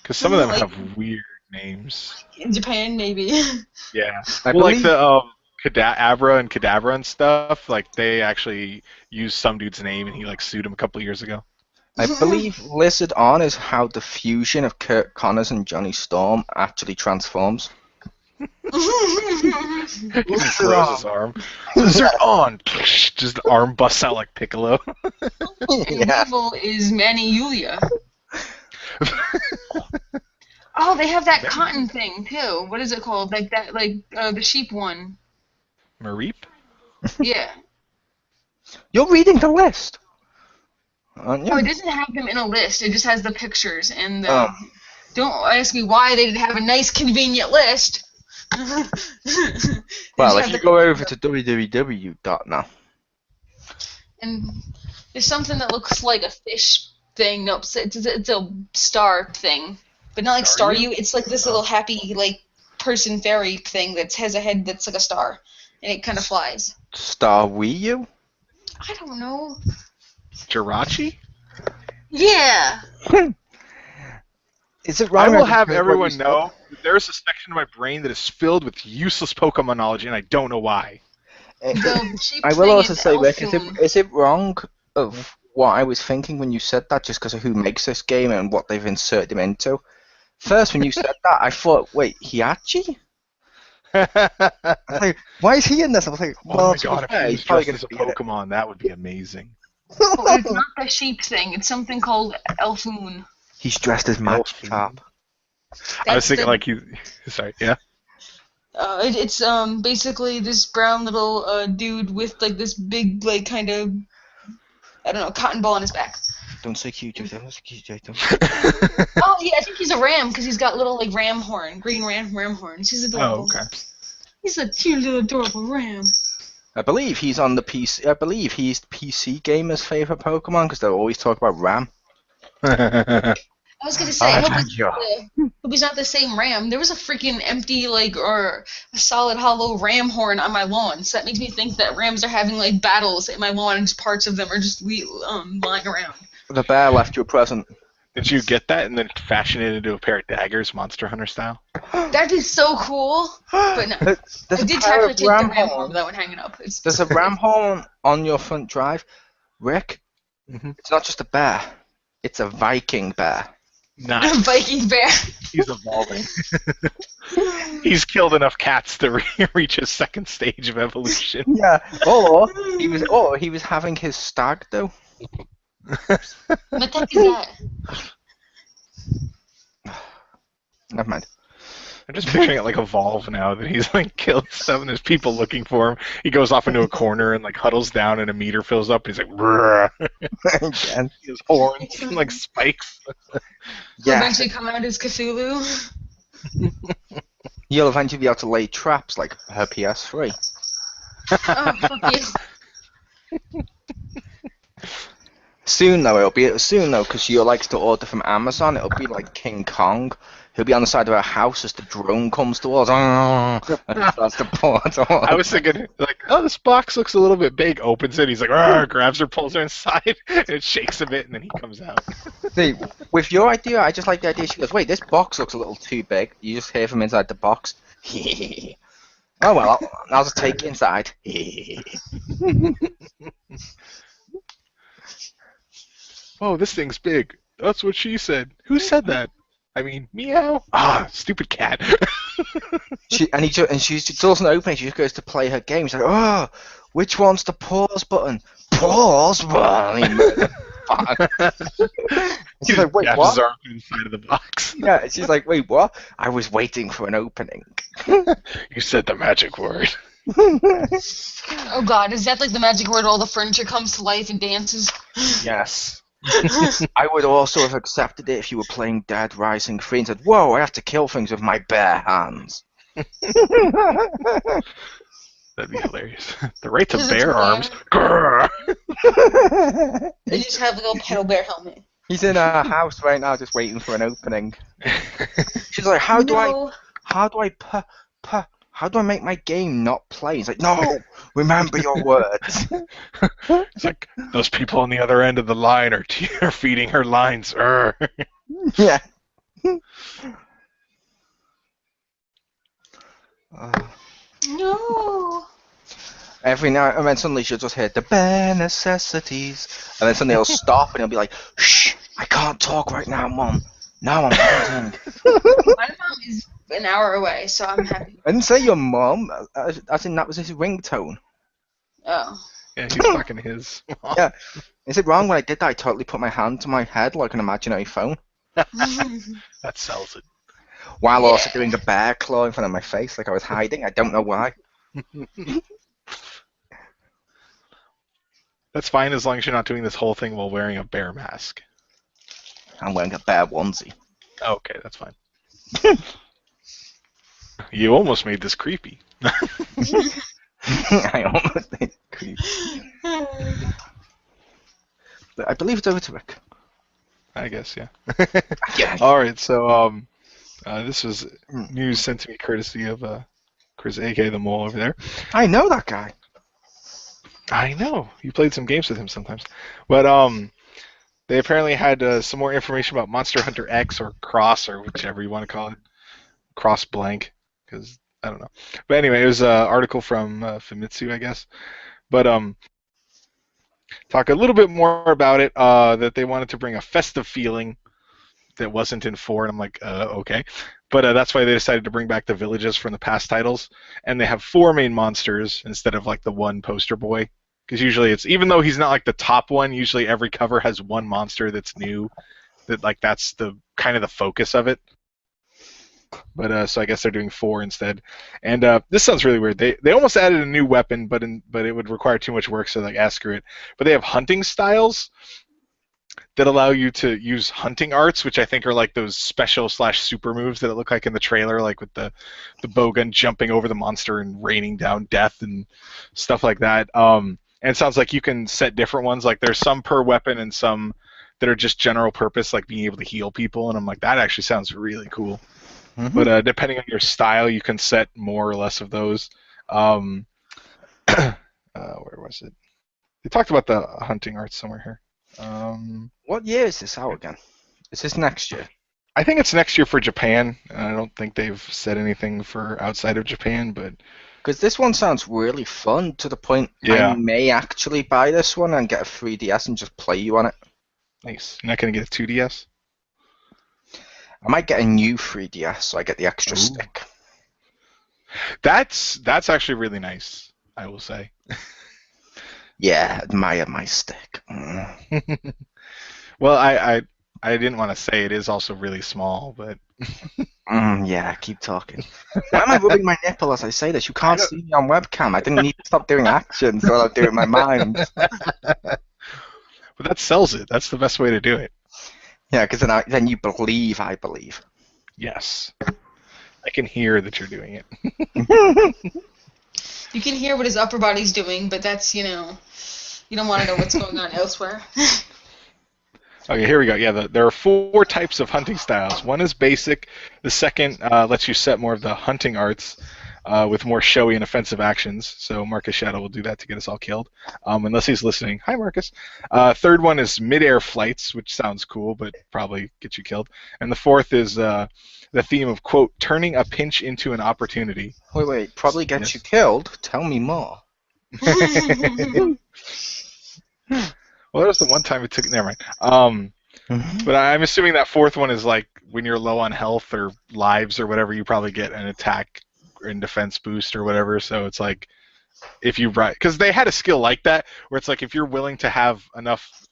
Because some of them Like- have weird names. In Japan, maybe. Yeah. I Well, like believe- the Kadabra and Kadabra and stuff, like they actually used some dude's name and he like sued him a couple of years ago. I believe Lizard On is how the fusion of Kurt Connors and Johnny Storm actually transforms. He just throws his arm. Lizard on! Just the arm busts out like Piccolo. And Yeah. Weevil is Manny Yulia. Oh, they have that cotton thing too. What is it called? Like that, the sheep one. Mareep? Yeah. You're reading the list. aren't you? Oh, it doesn't have them in a list. It just has the pictures. And Oh. don't ask me why they didn't have a nice, convenient list. Well, if you go over to www.now. And there's something that looks like a fish thing. Nope, it's a star thing. But not like Staryu. It's like this little happy, like, person fairy thing that has a head that's like a star. And it kind of flies. Star Wii U? I don't know. Jirachi? Yeah. Is it wrong? I will just have heard what everyone you said? know that there's a section of my brain that is filled with useless Pokemon knowledge, and I don't know why. The cheap I will thing also is say, Rick, Elfun. is it wrong of what I was thinking when you said that, just because of who makes this game and what they've inserted him into? First, when you said that, I thought, wait, Hiachi? I was like, why is he in this? I was like, well, oh my to be god, if fair, he he's was probably dressed going as a to be in it. Pokemon, that would be amazing. Oh, it's not the sheep thing. It's something called Elfun. He's dressed as Magikarp. I was thinking like you. Sorry, yeah. It's basically this brown little dude with like this big like kind of I don't know cotton ball on his back. Don't say cute, don't say cute, Oh yeah, I think he's a ram because he's got little like green ram horns. He's adorable. Oh, okay. He's a cute little adorable ram. I believe he's on the PC. I believe he's PC gamers' favorite Pokemon because they always talk about Ram. I was gonna say, I hope Thank he's not the same ram. There was a freaking empty, like, or a solid hollow ram horn on my lawn, so that makes me think that rams are having, like, battles in my lawn and just parts of them are just lying around. The bear left you a present. Did you get that and then fashion it into a pair of daggers, Monster Hunter style? That'd be so cool, but no. There's I did a pair technically of take the ram ram horn horns. without one hanging up. There's a ram horn on your front drive. Rick, It's not just a bear. It's a Viking bear. Nice. Viking bear. He's evolving. He's killed enough cats to reach his second stage of evolution. Yeah. Or he was having his stag do. What the heck is that? Never mind. I'm just picturing it like evolve now that he's like killed stuff and there's people looking for him. He goes off into a corner and like huddles down and a meter fills up and he's like brrr. Again. He has horns and like spikes. He'll Yeah. eventually come out as Cthulhu. You'll eventually be able to lay traps like her PS3. Oh, fuck you. Soon though, because she likes to order from Amazon. It'll be like King Kong. He'll be on the side of her house as the drone comes towards. And starts to pull it on. I was thinking like, oh, this box looks a little bit big. Opens it. He's like, "Arr," grabs her, pulls her inside, and it shakes a bit, and then he comes out. See, with your idea, I just like the idea. She goes, "Wait, this box looks a little too big." You just hear from inside the box. Oh well, I'll just take it inside. Oh, this thing's big. That's what she said. Who said that? I mean, meow. Ah, stupid cat. She doesn't open it. She just goes to play her game. She's like, "Oh, which one's the pause button? Pause button." She's like, "Wait, what?" His arm through the side of the box. Yeah, she's like, "Wait, what?" I was waiting for an opening. You said the magic word. Oh god, is that like the magic word all the furniture comes to life and dances? Yes. I would also have accepted it if you were playing Dead Rising 3 and said, "Whoa, I have to kill things with my bare hands." That'd be hilarious. The right to Because it's bear rare. arms. Grrr. They just have a little pedal bear helmet. He's in her house right now just waiting for an opening. She's like, how do I make my game not play? He's like, "No, remember your words." It's like those people on the other end of the line are feeding her lines. Urgh. Yeah. No. Every now and then suddenly she'll just hear the bare necessities, and then suddenly he'll stop and he'll be like, "Shh, I can't talk right now, Mom. Now I'm hunting." My mom is an hour away, so I'm happy. I didn't say your mom, as in that was his ringtone. Oh. Yeah, he's fucking his. Yeah. Is it wrong when I did that? I totally put my hand to my head like an imaginary phone, That sells it. while Yeah. also doing a bear claw in front of my face like I was hiding. I don't know why. That's fine as long as you're not doing this whole thing while wearing a bear mask. I'm wearing a bear onesie. Okay, that's fine. You almost made this creepy. I almost made it creepy. But I believe it's over to Rick. I guess, yeah. Yeah. All right, so this was news sent to me courtesy of Chris, a.k.a. the Mole over there. I know that guy. I know. You played some games with him sometimes. But they apparently had some more information about Monster Hunter X or Cross or whichever you want to call it. Cross blank, because I don't know. But anyway, it was an article from Famitsu, I guess. But talk a little bit more about it, that they wanted to bring a festive feeling that wasn't in 4, and I'm like, okay. But that's why they decided to bring back the villages from the past titles, and they have 4 main monsters instead of like the one poster boy. Because usually it's, even though he's not like the top one, usually every cover has one monster that's new, that like that's the kind of the focus of it. But so I guess they're doing 4 instead. And this sounds really weird. They almost added a new weapon, but it would require too much work, so like screw it. But they have hunting styles that allow you to use hunting arts, which I think are like those special / super moves that it looked like in the trailer, like with the bowgun jumping over the monster and raining down death and stuff like that. And it sounds like you can set different ones. Like there's some per weapon and some that are just general purpose, like being able to heal people. And I'm like, that actually sounds really cool. Mm-hmm. But depending on your style, you can set more or less of those. Where was it? They talked about the hunting arts somewhere here. What year is this out again? Is this next year? I think it's next year for Japan. I don't think they've said anything for outside of Japan, but because this one sounds really fun to the point I may actually buy this one and get a 3DS and just play you on it. Nice. You're not going to get a 2DS? I might get a new 3DS so I get the extra stick. That's actually really nice, I will say. Yeah, admire my stick. Well, I didn't want to say it is also really small, but yeah, keep talking. Why am I rubbing my nipple as I say this? You can't see me on webcam. I didn't need to stop doing actions while I do it in my mind. But that sells it. That's the best way to do it. Yeah, because then you believe I believe. Yes. I can hear that you're doing it. You can hear what his upper body's doing, but that's, you don't want to know what's going on elsewhere. Okay, here we go. Yeah, there are 4 types of hunting styles. One is basic. The second lets you set more of the hunting arts with more showy and offensive actions. So Marcus Shadow will do that to get us all killed, unless he's listening. Hi, Marcus. Third one is mid-air flights, which sounds cool, but probably get you killed. And the fourth is the theme of, quote, turning a pinch into an opportunity. Wait, probably gets you killed? Tell me more. Well, that was the one time it took. Never mind. But I'm assuming that fourth one is like when you're low on health or lives or whatever, you probably get an attack and defense boost or whatever. So it's like if you because they had a skill like that where it's like if you're willing to have enough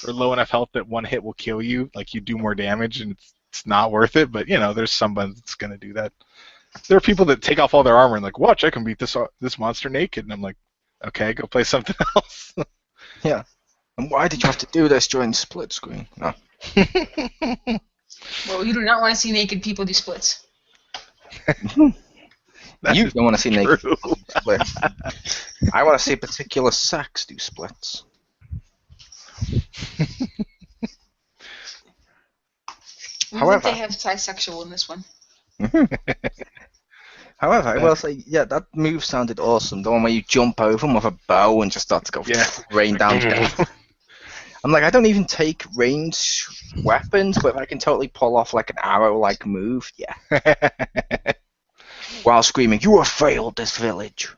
or low enough health that one hit will kill you, like you do more damage and it's not worth it. But there's somebody that's gonna do that. There are people that take off all their armor and like, watch, I can beat this monster naked, and I'm like, okay, go play something else. Yeah. And why did you have to do this during split screen? No. Well, you do not want to see naked people do splits. You don't want to see naked people do splits. I want to see a particular sex do splits. However, they have bisexual in this one. However, I will say, that move sounded awesome. The one where you jump over them with a bow and just start to go rain down together. I'm like, I don't even take ranged weapons, but if I can totally pull off like an arrow-like move, yeah. While screaming, you have failed this village.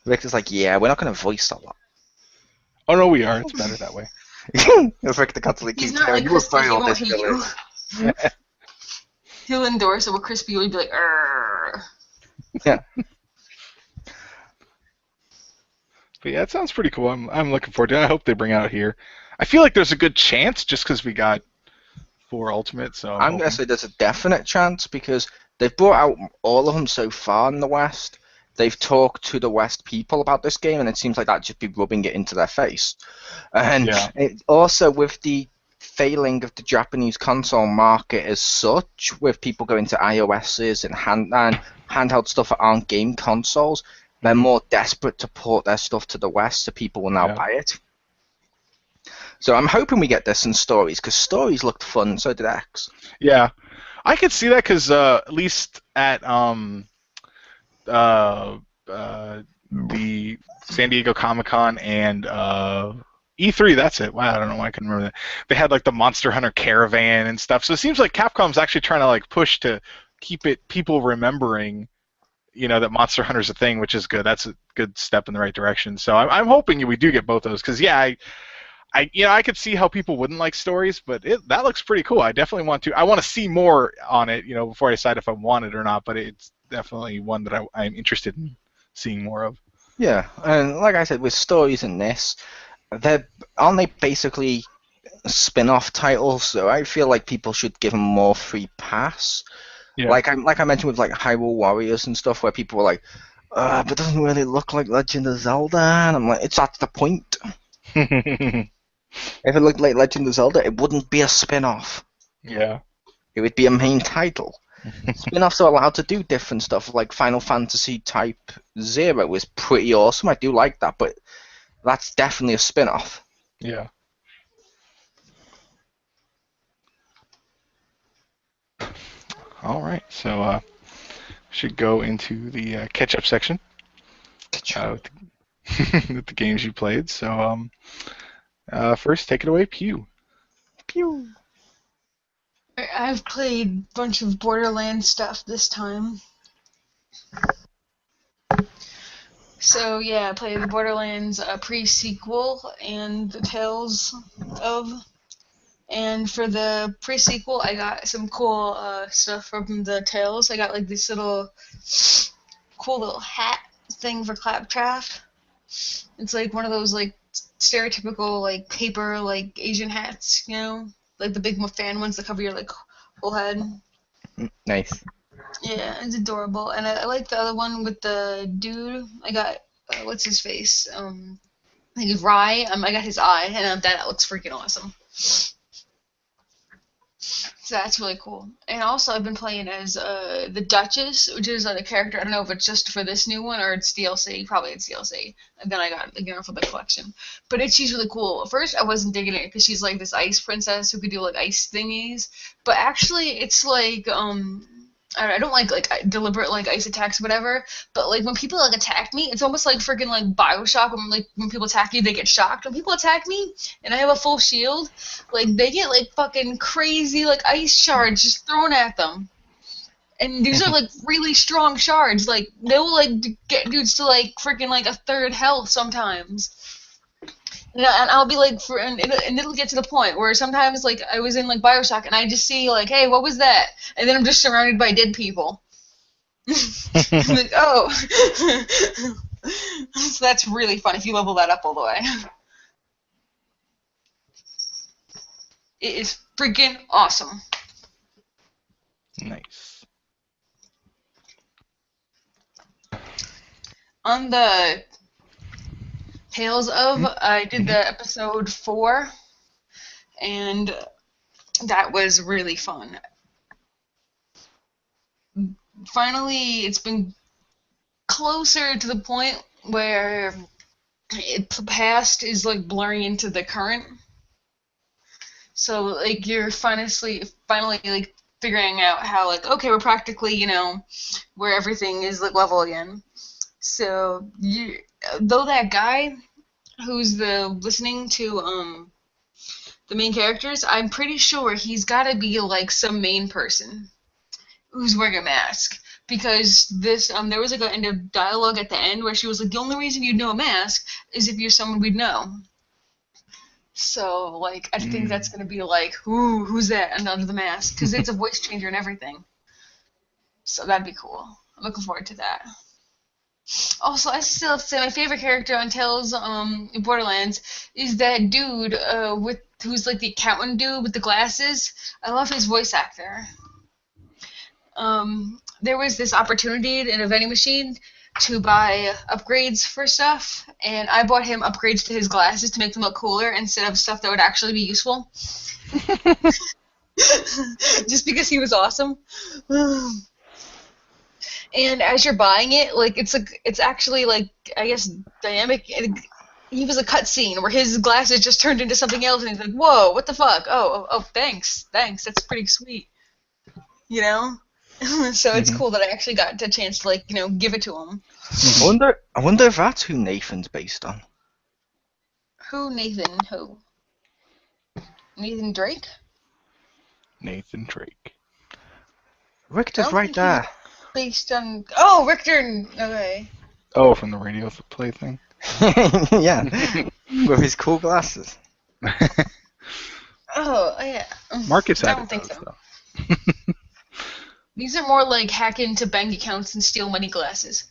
Victor's like, yeah, we're not going to voice a lot. Oh, no, we are. It's better that way. Victor constantly keeps saying, you have failed this village. He'll endorse it, but Crispy will be like, "Arr." Yeah. But yeah, it sounds pretty cool. I'm looking forward to it. I hope they bring it out here. I feel like there's a good chance just because we got 4 Ultimate. So I'm going to say there's a definite chance because they've brought out all of them so far in the West they've talked to the West people about this game, and it seems like that'd just be rubbing it into their face. And also with the failing of the Japanese console market as such, with people going to iOSs and handheld stuff that aren't game consoles, they're more desperate to port their stuff to the West, so people will now buy it. So I'm hoping we get this in Stories, because Stories looked fun, so did X. Yeah, I could see that because at least at the San Diego Comic-Con and E3, that's it. Wow, I don't know why I can remember that. They had like the Monster Hunter Caravan and stuff. So it seems like Capcom's actually trying to like push to keep people remembering, that Monster Hunter's a thing, which is good. That's a good step in the right direction. So I'm hoping we do get both those because I could see how people wouldn't like Stories, but that looks pretty cool. I definitely want to. I want to see more on it, before I decide if I want it or not. But it's definitely one that I'm interested in seeing more of. Yeah, and like I said, with Stories and this, aren't they basically spin-off titles? So I feel like people should give them more free pass. Yeah. Like I mentioned with like Hyrule Warriors and stuff, where people were like, but it doesn't really look like Legend of Zelda, and I'm like, that's the point. If it looked like Legend of Zelda, it wouldn't be a spin-off. Yeah. It would be a main title. Spin-offs are allowed to do different stuff, like Final Fantasy Type 0 is pretty awesome. I do like that, but that's definitely a spin-off. Yeah. All right, so should go into the catch-up section with the games you played. So first, take it away, Pew. Pew. I've played a bunch of Borderlands stuff this time. So yeah, I played the Borderlands pre-sequel and the Tales of. And for the pre-sequel, I got some cool stuff from the Tales. I got like this cool little hat thing for Claptrap. It's like one of those like stereotypical like paper like Asian hats, like the big fan ones that cover your like whole head. Nice. Yeah, it's adorable. And I like the other one with the dude. I got what's his face? I think it's Rye. I got his eye, and that looks freaking awesome. So that's really cool. And also, I've been playing as the Duchess, which is a character. I don't know if it's just for this new one or it's DLC. Probably it's DLC. And then I got it for the collection. But she's really cool. At first, I wasn't digging it because she's like this ice princess who could do like ice thingies. But actually, it's like I don't like deliberate like ice attacks or whatever. But like when people like attack me, it's almost like freaking like Bioshock. When people attack you, they get shocked. When people attack me and I have a full shield, like they get like fucking crazy like ice shards just thrown at them. And these are like really strong shards. Like they'll like get dudes to like freaking like a third health sometimes. And I'll be like, and it'll get to the point where sometimes, like, I was in, like, Bioshock, and I just see, like, hey, what was that? And then I'm just surrounded by dead people. I'm like, oh. So that's really fun if you level that up all the way. It is freaking awesome. Nice. On the Tales of, I did the episode 4, and that was really fun. Finally, it's been closer to the point where the past is like blurring into the current. So like you're finally like figuring out how like, okay, we're practically, where everything is like level again. So though that guy who's listening to the main characters, I'm pretty sure he's got to be like some main person who's wearing a mask, because this there was like an end of dialogue at the end where she was like, the only reason you'd know a mask is if you're someone we'd know. So like I think that's gonna be like, who's that under the mask, because it's a voice changer and everything. So that'd be cool. I'm looking forward to that. Also, I still have to say my favorite character on Tales in Borderlands is that dude who's like the accountant dude with the glasses. I love his voice actor. There was this opportunity in a vending machine to buy upgrades for stuff, and I bought him upgrades to his glasses to make them look cooler instead of stuff that would actually be useful. Just because he was awesome. And as you're buying it, like it's actually like, I guess, dynamic. He was a cutscene where his glasses just turned into something else, and he's like, "Whoa, what the fuck? Oh, thanks, that's pretty sweet." You know. So it's cool that I actually got the chance to, like, give it to him. I wonder if that's who Nathan's based on. Who, Nathan? Who? Nathan Drake? Nathan Drake. Richter's right there. Based on... Oh, Richter! Okay. Oh, from the radio play thing? Yeah, with his cool glasses. Oh, yeah. Marcus I had don't it, think though, so. These are more like hack into bank accounts and steal money glasses.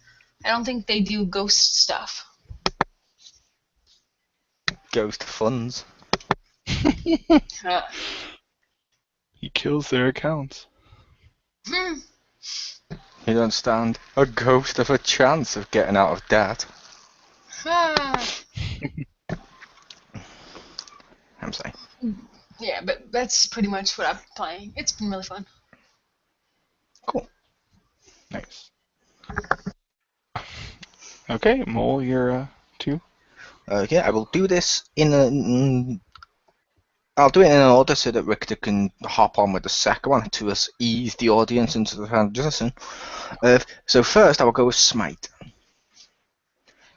I don't think they do ghost stuff. Ghost funds. He kills their accounts. You don't stand a ghost of a chance of getting out of debt. I'm saying. Yeah, but that's pretty much what I'm playing. It's been really fun. Cool. Nice. Okay, Mole, you're 2. Okay, I will do this I'll do it in an order so that Richter can hop on with the second one to ease the audience into the transition. So first, I will go with Smite,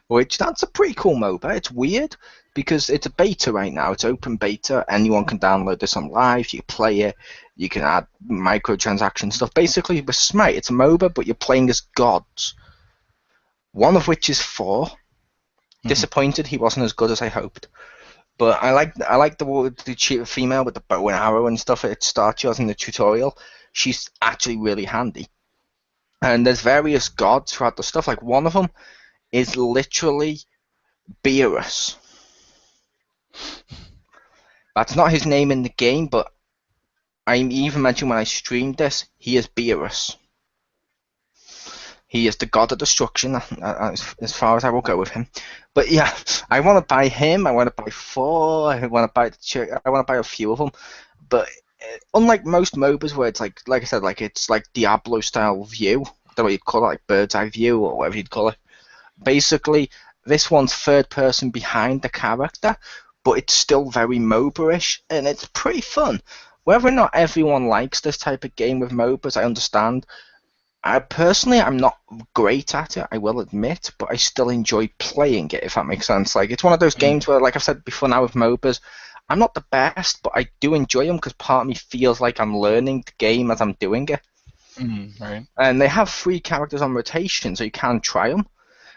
which that's a pretty cool MOBA. It's weird because it's a beta right now. It's open beta. Anyone can download this on live. You can play it. You can add microtransaction stuff. Basically, with Smite, it's a MOBA, but you're playing as gods. One of which is 4. Disappointed he wasn't as good as I hoped. But I like the female with the bow and arrow and stuff. It starts you in the tutorial. She's actually really handy. And there's various gods throughout the stuff. Like, one of them is literally Beerus. That's not his name in the game, but I even mentioned when I streamed this, he is Beerus. He is the god of destruction, as far as I will go with him. But yeah, I want to buy him. I want to buy 4. I want to buy a few of them. But unlike most MOBAs, where it's like I said, like it's like Diablo style view, the way you'd call it, like bird's eye view or whatever you'd call it. Basically, this one's third person behind the character, but it's still very MOBA-ish, and it's pretty fun. Whether or not everyone likes this type of game with MOBAs, I understand. Personally, I'm not great at it, I will admit, but I still enjoy playing it, if that makes sense. Like, it's one of those games where, like I've said before now with MOBAs, I'm not the best, but I do enjoy them because part of me feels like I'm learning the game as I'm doing it. Right. And they have 3 characters on rotation, so you can try them.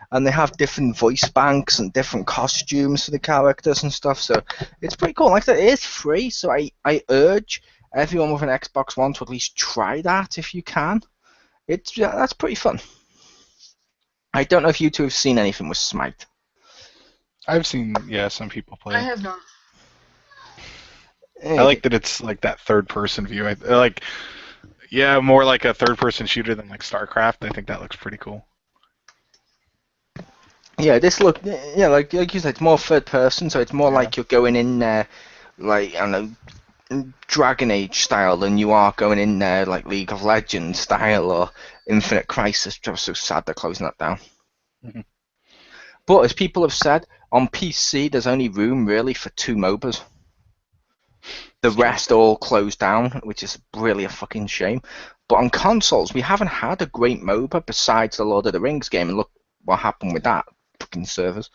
And they have different voice banks and different costumes for the characters and stuff, so it's pretty cool. Like I said, it is free, so I urge everyone with an Xbox One to at least try that if you can. That's pretty fun. I don't know if you two have seen anything with Smite. I've seen, some people play. I have not. I like that it's like that third-person view. I like, more like a third-person shooter than like StarCraft. I think that looks pretty cool. Yeah, like you said, it's more third-person, so it's more like you're going in there, like, I don't know, Dragon Age style than you are going in there like League of Legends style or Infinite Crisis. I'm so sad they're closing that down. But as people have said, on PC there's only room really for 2 MOBAs. The rest all closed down, which is really a fucking shame. But on consoles, we haven't had a great MOBA besides the Lord of the Rings game, and look what happened with that fucking servers.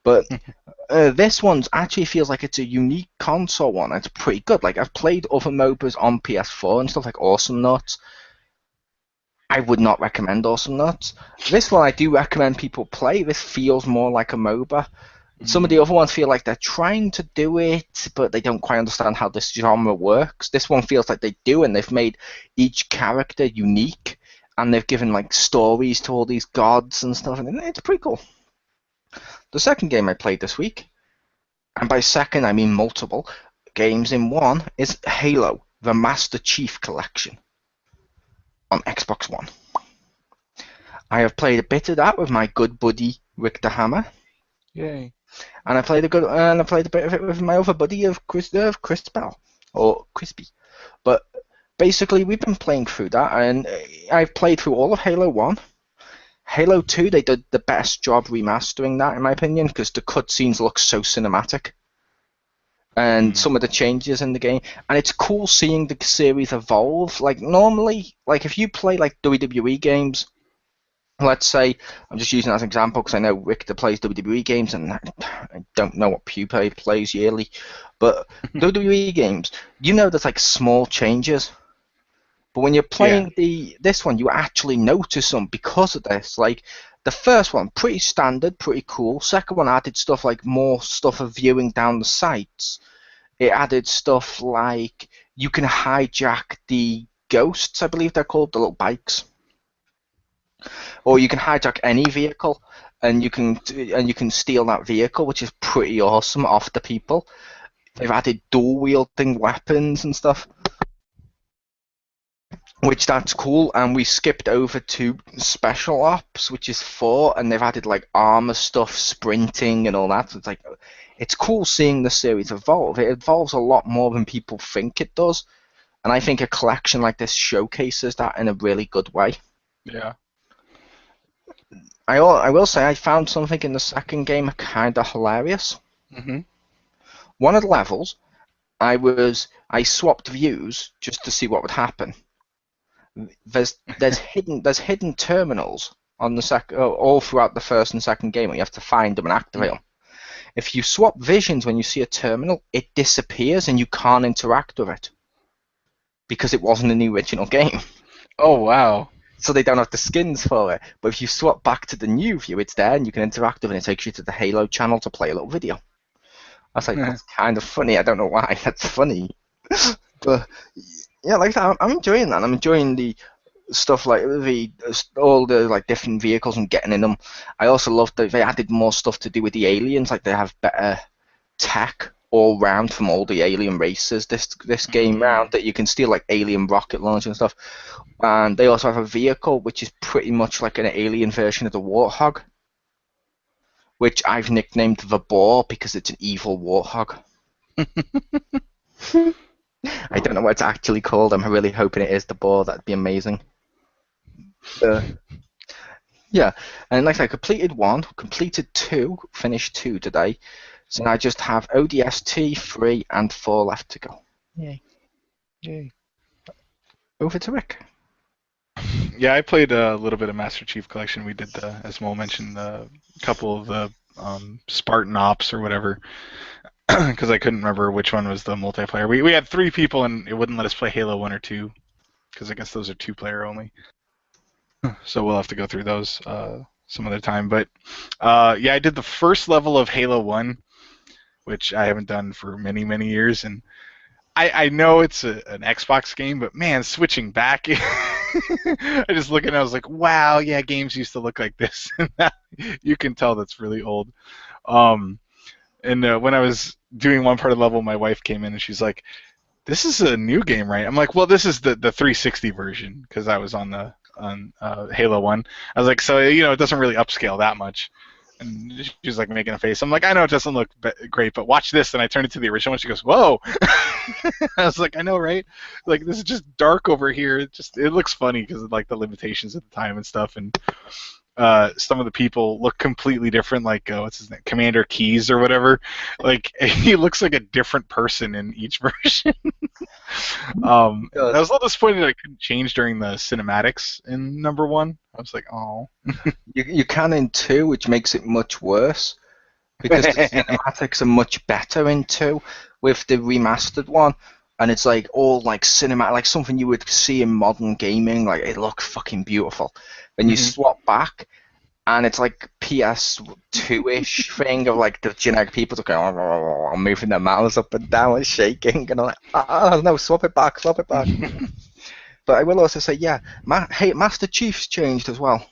But this one actually feels like it's a unique console one. It's pretty good. Like, I've played other MOBAs on PS4 and stuff like Awesome Nuts. I would not recommend Awesome Nuts. This one I do recommend people play. This feels more like a MOBA. Some of the other ones feel like they're trying to do it, but they don't quite understand how this genre works. This one feels like they do, and they've made each character unique, and they've given like stories to all these gods and stuff, and it's pretty cool. The second game I played this week, and by second I mean multiple games in one, is Halo, the Master Chief Collection on Xbox One. I have played a bit of that with my good buddy Rick the Hammer, Yay. and I played a bit of it with my other buddy of Chris Bell or Crispy. But basically, we've been playing through that, and I've played through all of Halo 1. Halo 2, they did the best job remastering that, in my opinion, because the cutscenes look so cinematic. And some of the changes in the game. And it's cool seeing the series evolve. Like, normally, like, if you play, like, WWE games, let's say, I'm just using that as an example because I know Rick that plays WWE games, and I don't know what Pupa plays yearly, but WWE games, you know there's, like, small changes. But when you're playing this one, you actually notice them because of this. Like, the first one, pretty standard, pretty cool. Second one added stuff like more stuff of viewing down the sights. It added stuff like you can hijack the ghosts, I believe they're called, the little bikes. Or you can hijack any vehicle, and you can steal that vehicle, which is pretty awesome, off the people. They've added dual-wielding weapons and stuff, which that's cool. And we skipped over to Special Ops, which is 4, and they've added like armor stuff, sprinting, and all that. So it's cool seeing the series evolve. It evolves a lot more than people think it does, and I think a collection like this showcases that in a really good way. Yeah. I will say I found something in the second game kind of hilarious. Mm-hmm. One of the levels, I swapped views just to see what would happen. There's hidden terminals on the all throughout the first and second game, where you have to find them and activate them. If you swap visions when you see a terminal, it disappears and you can't interact with it because it wasn't in the original game. Oh, wow. So they don't have the skins for it. But if you swap back to the new view, it's there and you can interact with it, and it takes you to the Halo channel to play a little video. I was like, that's kind of funny. I don't know why that's funny. But yeah, like that, I'm enjoying that. I'm enjoying the stuff like all the like different vehicles and getting in them. I also love that they added more stuff to do with the aliens. Like they have better tech all round from all the alien races this game round, that you can steal like alien rocket launcher and stuff. And they also have a vehicle which is pretty much like an alien version of the Warthog, which I've nicknamed the Boar because it's an evil warthog. I don't know what it's actually called. I'm really hoping it is the Boar. That'd be amazing. Yeah, and like I completed 1, completed 2, finished 2 today. So now I just have ODST 3 and 4 left to go. Yay. Over to Rick. Yeah, I played a little bit of Master Chief Collection. We did as Mo mentioned, a couple of the Spartan Ops or whatever, because I couldn't remember which one was the multiplayer. We had 3 people, and it wouldn't let us play Halo 1 or 2, because I guess those are 2-player only. So we'll have to go through those some other time. But yeah, I did the first level of Halo 1, which I haven't done for many, many years, and I know it's an Xbox game, but man, switching back, I just look at it and I was like, wow, yeah, games used to look like this. You can tell that's really old. And when I was doing one part of the level, my wife came in and she's like, this is a new game, right? I'm like, well, this is the 360 version, because I was on Halo 1. I was like, so, it doesn't really upscale that much. And she was like making a face. I'm like, I know it doesn't look great, but watch this. And I turned it to the original, and she goes, whoa. I was like, I know, right? Like, this is just dark over here. It looks funny because of like the limitations at the time and stuff. And some of the people look completely different, like what's his name, Commander Keyes or whatever. Like, he looks like a different person in each version. I was a little disappointed I couldn't change during the cinematics in number 1. I was like, oh. You can in 2, which makes it much worse, because the cinematics are much better in 2 with the remastered one, and it's like all like cinematic, like something you would see in modern gaming. Like, it looks fucking beautiful. And you swap back, and it's like PS2-ish thing of like the generic people just going, moving their mouths up and down and shaking, and I'm like, oh no, swap it back. But I will also say, yeah, Master Chief's changed as well.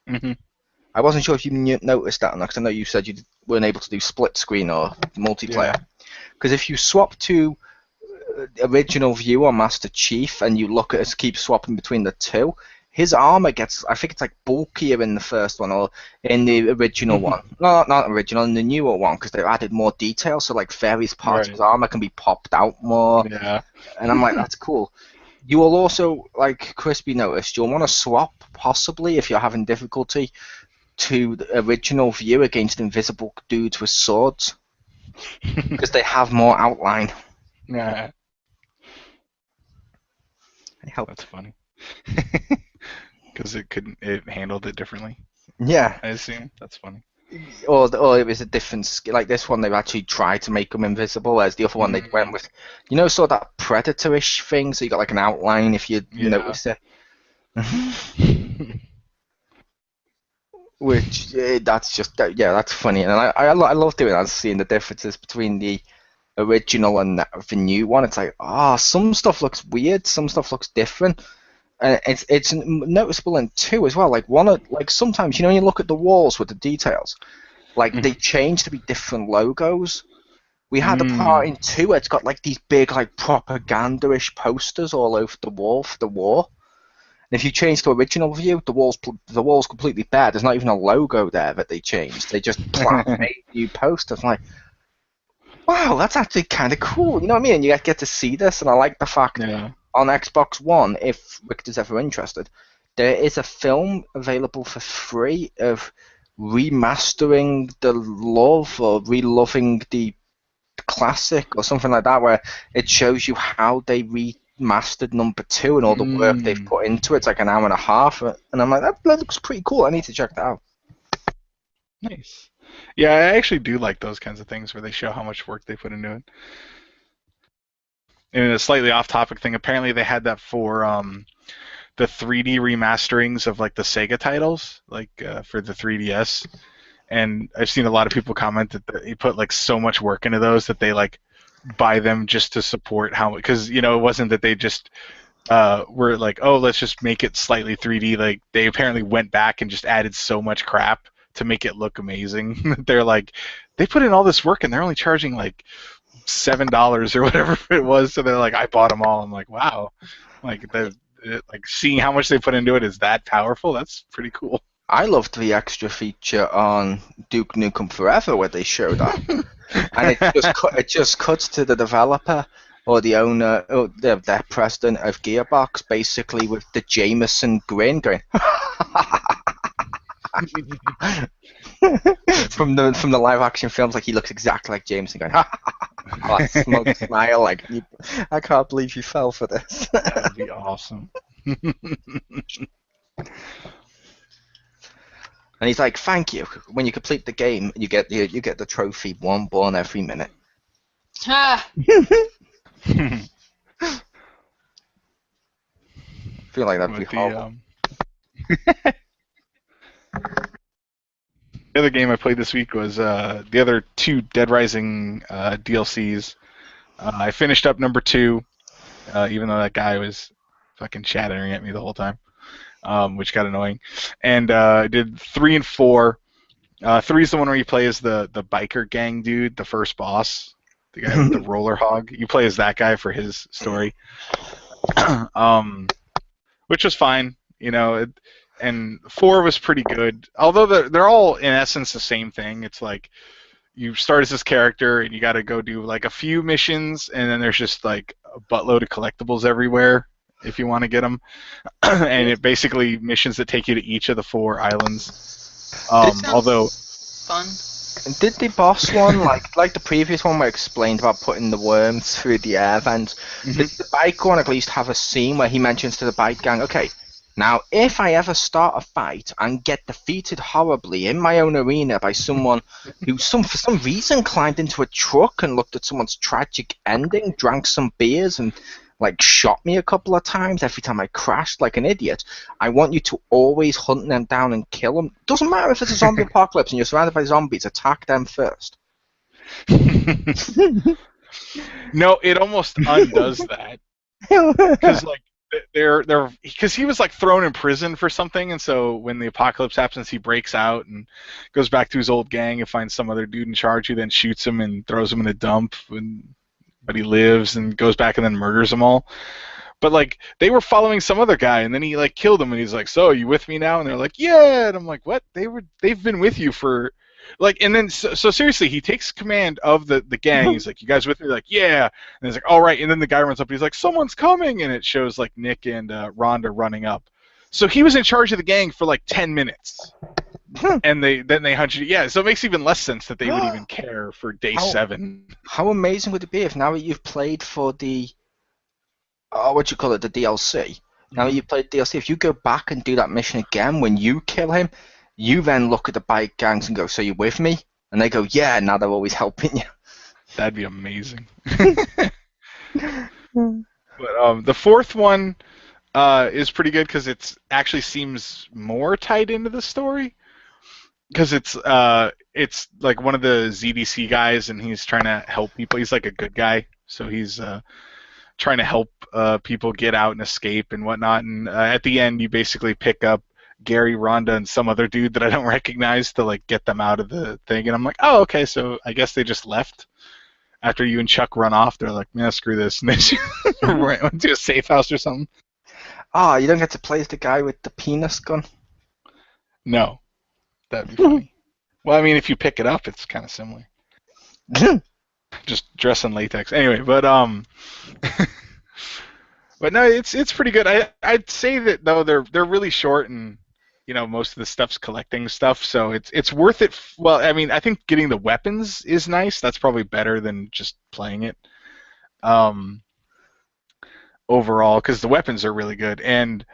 Mm-hmm. I wasn't sure if you noticed that, because I know you said you weren't able to do split screen or multiplayer. Because if you swap to original view on Master Chief and you look at it, keep swapping between the 2, his armor gets, I think it's like bulkier in the first one or in the original one. No, not original, in the newer one, because they've added more detail. So like various parts of his armor can be popped out more. Yeah. And I'm like, that's cool. You will also, like Crispy noticed, you'll want to swap possibly if you're having difficulty to the original view against invisible dudes with swords because they have more outline. Yeah. It helped. That's funny. Because it handled it differently. Yeah. I assume that's funny. Or it was a different skill. Like this one, they've actually tried to make them invisible, whereas the other one they went with, sort of that predator-ish thing. So you got like an outline if you notice it. Which that's just that's funny, and I love doing that, seeing the differences between the original and the new one. It's like some stuff looks weird, some stuff looks different. And it's noticeable in 2 as well. Like sometimes you look at the walls with the details, like they change to be different logos. We had a part in 2 where it's got like these big like propaganda-ish posters all over the wall for the war. And if you change to original view, the wall's completely bare. There's not even a logo there that they changed. They just made new posters. I'm like, wow, that's actually kind of cool. You know what I mean? And you get to see this, and I like the fact on Xbox One, if Richter's ever interested, there is a film available for free of remastering the love or reloving the classic or something like that, where it shows you how they remastered number 2 and all the work they've put into it. It's like an hour and a half, and I'm like, that looks pretty cool. I need to check that out. Nice. Yeah, I actually do like those kinds of things where they show how much work they put into it. And a slightly off-topic thing, apparently they had that for the 3D remasterings of like the Sega titles, like for the 3DS. And I've seen a lot of people comment that they put like so much work into those that they like buy them just to support because it wasn't that they just were like, oh, let's just make it slightly 3D. Like they apparently went back and just added so much crap to make it look amazing. They're like, they put in all this work and they're only charging like $7 or whatever it was. So they're like, I bought them all. I'm like, wow, like seeing how much they put into it is that powerful. That's pretty cool. I loved the extra feature on Duke Nukem Forever where they showed up, and it just cuts to the developer or the owner, or the president of Gearbox, basically with the Jameson grin, going. from the live action films, like he looks exactly like Jameson, going. That smug smile, like I can't believe you fell for this. That would be awesome. And he's like, "Thank you. When you complete the game, you get the trophy. One born every minute." Ha! Feel like that'd be horrible. The other game I played this week was the other 2 Dead Rising DLCs. I finished up number 2, even though that guy was fucking shattering at me the whole time. Which got annoying. And I did 3 and 4. 3 is the one where you play as the biker gang dude, the first boss, the guy with the roller hog. You play as that guy for his story, which was fine, and 4 was pretty good. Although they're all in essence the same thing. It's like you start as this character and you got to go do like a few missions, and then there's just like a buttload of collectibles everywhere if you want to get them, and it basically missions that take you to each of the 4 islands. Although fun. Did the boss one, like the previous one where I explained about putting the worms through the air vents, did the bike one at least have a scene where he mentions to the bike gang, okay, now if I ever start a fight and get defeated horribly in my own arena by someone who for some reason climbed into a truck and looked at someone's tragic ending, drank some beers and shot me a couple of times every time I crashed like an idiot, I want you to always hunt them down and kill them. Doesn't matter if it's a zombie apocalypse and you're surrounded by zombies, attack them first. No, it almost undoes that. Because he was thrown in prison for something, and so when the apocalypse happens, he breaks out and goes back to his old gang and finds some other dude in charge who then shoots him and throws him in a dump. But he lives and goes back and then murders them all. But like they were following some other guy, and then he like killed him, and he's like, "So, are you with me now?" And they're like, "Yeah." And I'm like, "What? They've been with you for like." And then so seriously, he takes command of the gang. He's like, "You guys with me?" They're like, "Yeah." And he's like, "All right." And then the guy runs up, and he's like, "Someone's coming!" And it shows like Nick and Rhonda running up. So he was in charge of the gang for like 10 minutes. And then they hunted. Yeah, so it makes even less sense that they would even care for day 7. How amazing would it be if now that you've played for the what do you call it, the DLC? Now that you've played DLC, if you go back and do that mission again, when you kill him, you then look at the bike gangs and go, "So you with me?" And they go, "Yeah." Now they're always helping you. That'd be amazing. But the fourth one is pretty good because it actually seems more tied into the story. Because it's like one of the ZDC guys, and he's trying to help people. He's like a good guy, so he's trying to help people get out and escape and whatnot. And at the end, you basically pick up Gary, Rhonda, and some other dude that I don't recognize to like get them out of the thing. And I'm like, oh, okay, so I guess they just left after you and Chuck run off. They're like, man, screw this, and they went to a safe house or something. Ah, you don't get to play as the guy with the penis gun? No. That'd be funny. Well, I mean, if you pick it up, it's kind of similar. Just dress in latex. Anyway, but but no, it's pretty good. I'd say that though they're really short, and you know most of the stuff's collecting stuff, so it's worth it. Well, I mean, I think getting the weapons is nice. That's probably better than just playing it. Overall, because the weapons are really good. And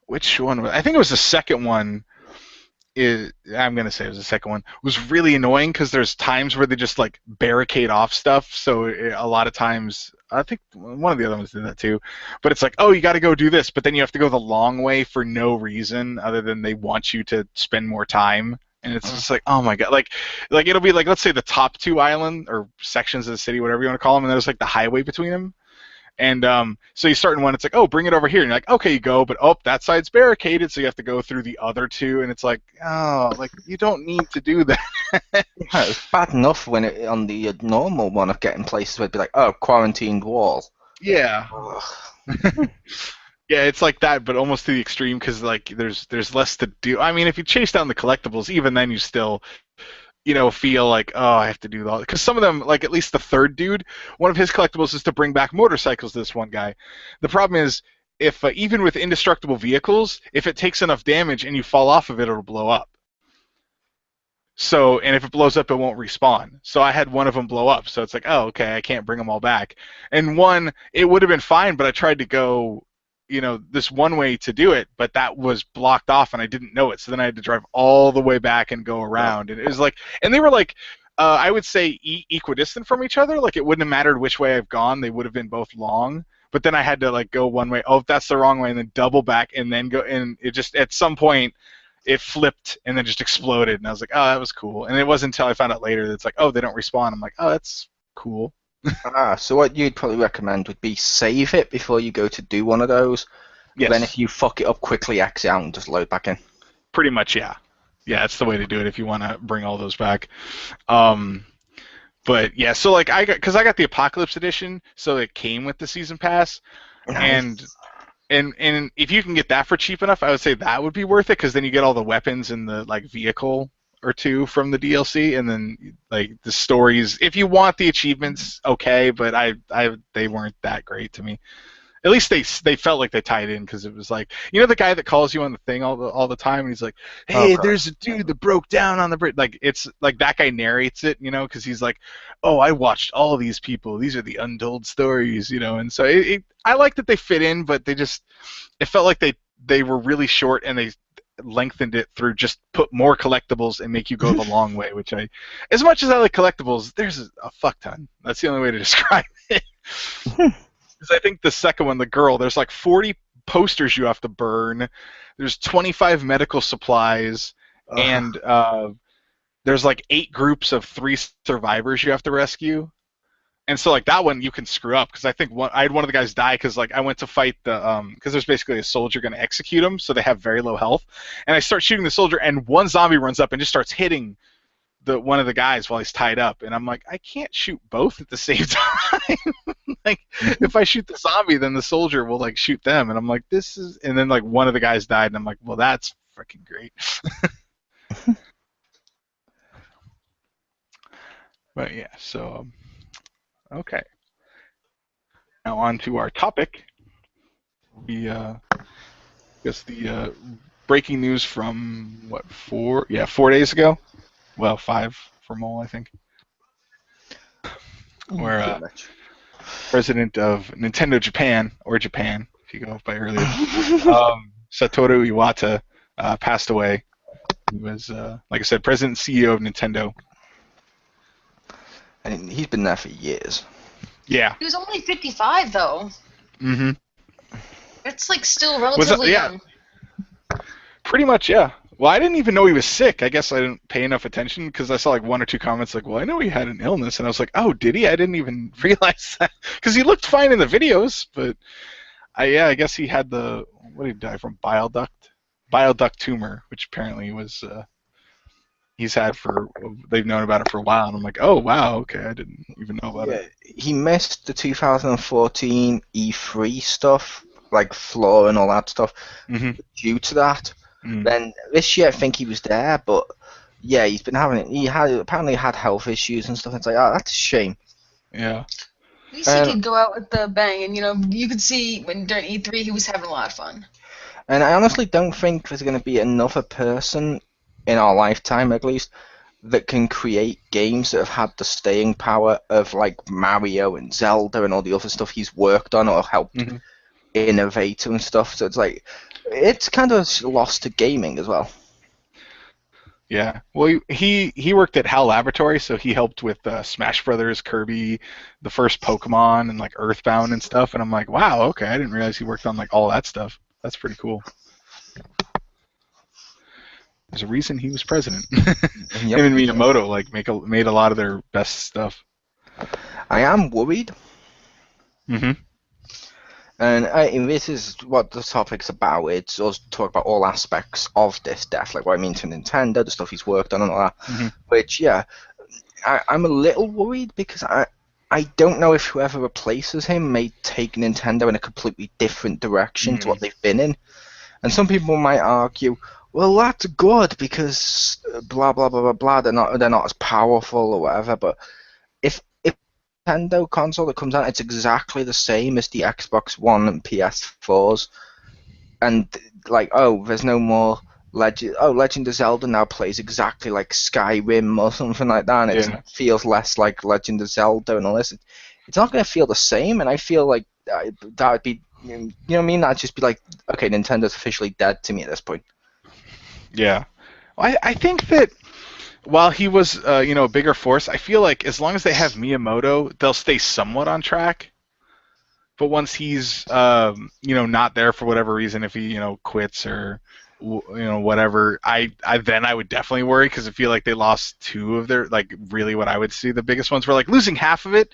which one? I think it was the second one. I'm going to say it was the second one, was really annoying because there's times where they just like barricade off stuff. So a lot of times, I think one of the other ones did that too, but it's like, oh, you got to go do this, but then you have to go the long way for no reason other than they want you to spend more time. And it's just like, oh my God, like it'll be like, let's say the top 2 island or sections of the city, whatever you want to call them, and there's like the highway between them. And so you start in one, it's like, oh, bring it over here. And you're like, okay, you go, but oh, that side's barricaded, so you have to go through the other 2. And it's like, oh, like, you don't need to do that. Yeah, it's bad enough when on the normal one of getting places where it'd be like, oh, quarantined wall. Yeah. Yeah, it's like that, but almost to the extreme because, like, there's less to do. I mean, if you chase down the collectibles, even then you still... feel like, oh, I have to do all because some of them, like at least the third dude, one of his collectibles is to bring back motorcycles to this one guy. The problem is, if even with indestructible vehicles, if it takes enough damage and you fall off of it, it'll blow up. So, and if it blows up, it won't respawn. So I had one of them blow up. So it's like, oh, okay, I can't bring them all back. And one, it would have been fine, but I tried to go this one way to do it, but that was blocked off and I didn't know it. So then I had to drive all the way back and go around. And it was like, and they were like, I would say equidistant from each other. Like it wouldn't have mattered which way I've gone. They would have been both long, but then I had to like go one way. Oh, that's the wrong way. And then double back and then go. And it just, at some point it flipped and then just exploded. And I was like, oh, that was cool. And it wasn't until I found out later that it's like, oh, they don't respawn. I'm like, oh, that's cool. So what you'd probably recommend would be save it before you go to do one of those. Yes. Then if you fuck it up, quickly exit out and just load back in. Pretty much, yeah. Yeah, that's the way to do it if you want to bring all those back. But yeah, so like I got the Apocalypse Edition, so it came with the season pass, Nice. and if you can get that for cheap enough, I would say that would be worth it because then you get all the weapons and the like vehicle or 2 from the DLC, and then like the stories. If you want the achievements, okay, but they weren't that great to me. At least they felt like they tied in because it was like, the guy that calls you on the thing all the time, and he's like, hey, there's a dude that broke down on the bridge. Like it's like that guy narrates it, because he's like, oh, I watched all these people. These are the untold stories, And so I like that they fit in, but it felt like they were really short and they lengthened it through just put more collectibles and make you go the long way, which as much as I like collectibles, there's a fuck ton. That's the only way to describe it. Because I think the second one, the girl, there's like 40 posters you have to burn. There's 25 medical supplies, and there's like 8 groups of 3 survivors you have to rescue. And so like that one you can screw up because I think I had one of the guys die because like I went to fight because there's basically a soldier going to execute them, so they have very low health, and I start shooting the soldier and one zombie runs up and just starts hitting one of the guys while he's tied up, and I'm like, I can't shoot both at the same time. Like, if I shoot the zombie, then the soldier will like shoot them, and I'm like, this is, and then like one of the guys died, and I'm like, well, that's freaking great. But yeah, so okay. Now on to our topic. We guess the breaking news from what 4 days ago. Well, 5 for Mole, I think. Where president of Nintendo Japan, or Japan, if you go by earlier, Satoru Iwata passed away. He was, like I said, president and CEO of Nintendo. And he's been there for years. Yeah. He was only 55, though. Mm-hmm. It's like still relatively young. Pretty much, yeah. Well, I didn't even know he was sick. I guess I didn't pay enough attention because I saw like 1 or 2 comments like, well, I know he had an illness. And I was like, oh, did he? I didn't even realize that. Because he looked fine in the videos. But, I guess he had what did he die from? Bile duct tumor, which apparently was, he's had they've known about it for a while. And I'm like, oh, wow, okay, I didn't even know about it. He missed the 2014 E3 stuff, like floor and all that stuff, due to that. Then this year I think he was there, but yeah, he's been having it. He apparently had health issues and stuff. It's like, oh, that's a shame. Yeah. At least he could go out with the bang, and you could see during E3 he was having a lot of fun. And I honestly don't think there's going to be another person in our lifetime, at least, that can create games that have had the staying power of like Mario and Zelda and all the other stuff he's worked on or helped innovate and stuff. So it's like, it's kind of lost to gaming as well. Yeah. Well, he worked at HAL Laboratory, so he helped with Smash Brothers, Kirby, the first Pokemon, and like Earthbound and stuff. And I'm like, wow, okay, I didn't realize he worked on like all that stuff. That's pretty cool. There's a reason he was president. Him and Miyamoto like made a lot of their best stuff. I am worried. And this is what the topic's about. It's us talk about all aspects of this death, like what I mean to Nintendo, the stuff he's worked on and all that. Which, yeah, I'm a little worried because I don't know if whoever replaces him may take Nintendo in a completely different direction to what they've been in. And some people might argue, well, that's good because blah blah blah blah blah. They're not as powerful or whatever. But if Nintendo console that comes out, it's exactly the same as the Xbox One and PS4s, and like, oh, there's no more Legend of Zelda now plays exactly like Skyrim or something like that, and it feels less like Legend of Zelda and all this. It's not going to feel the same, and I feel like that would be, you know what I mean? That'd just be like, okay, Nintendo's officially dead to me at this point. Yeah, I think that while he was a bigger force, I feel like as long as they have Miyamoto, they'll stay somewhat on track. But once he's not there for whatever reason, if he quits or whatever, I would definitely worry, because I feel like they lost 2 of their, like, really what I would see the biggest ones were, like, losing half of it.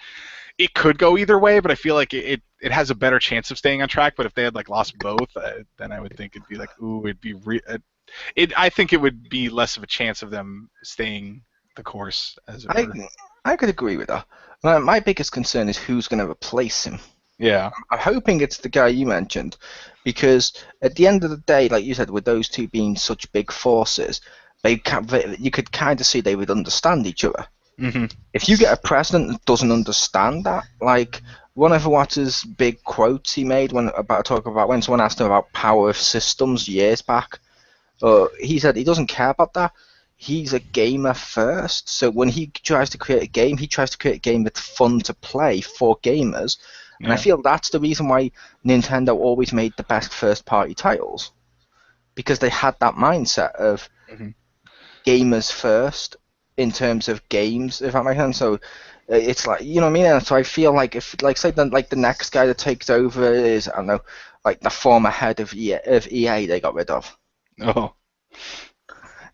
It could go either way, but I feel like it has a better chance of staying on track. But if they had like lost both, then I would think it'd be like, ooh, it'd be I think it would be less of a chance of them staying the course, as it were. I could agree with that. My biggest concern is who's going to replace him. Yeah. I'm hoping it's the guy you mentioned, because at the end of the day, like you said, with those two being such big forces, you could kind of see they would understand each other. If you get a president that doesn't understand that, like one of Iwata's big quotes he made when someone asked him about power of systems years back, he said he doesn't care about that. He's a gamer first, so when he tries to create a game, he tries to create a game that's fun to play for gamers. And I feel that's the reason why Nintendo always made the best first-party titles, because they had that mindset of gamers first in terms of games, if that makes sense. So it's like, you know what I mean? And so I feel like if, like, say, the next guy that takes over is, I don't know, like the former head of EA they got rid of. Oh.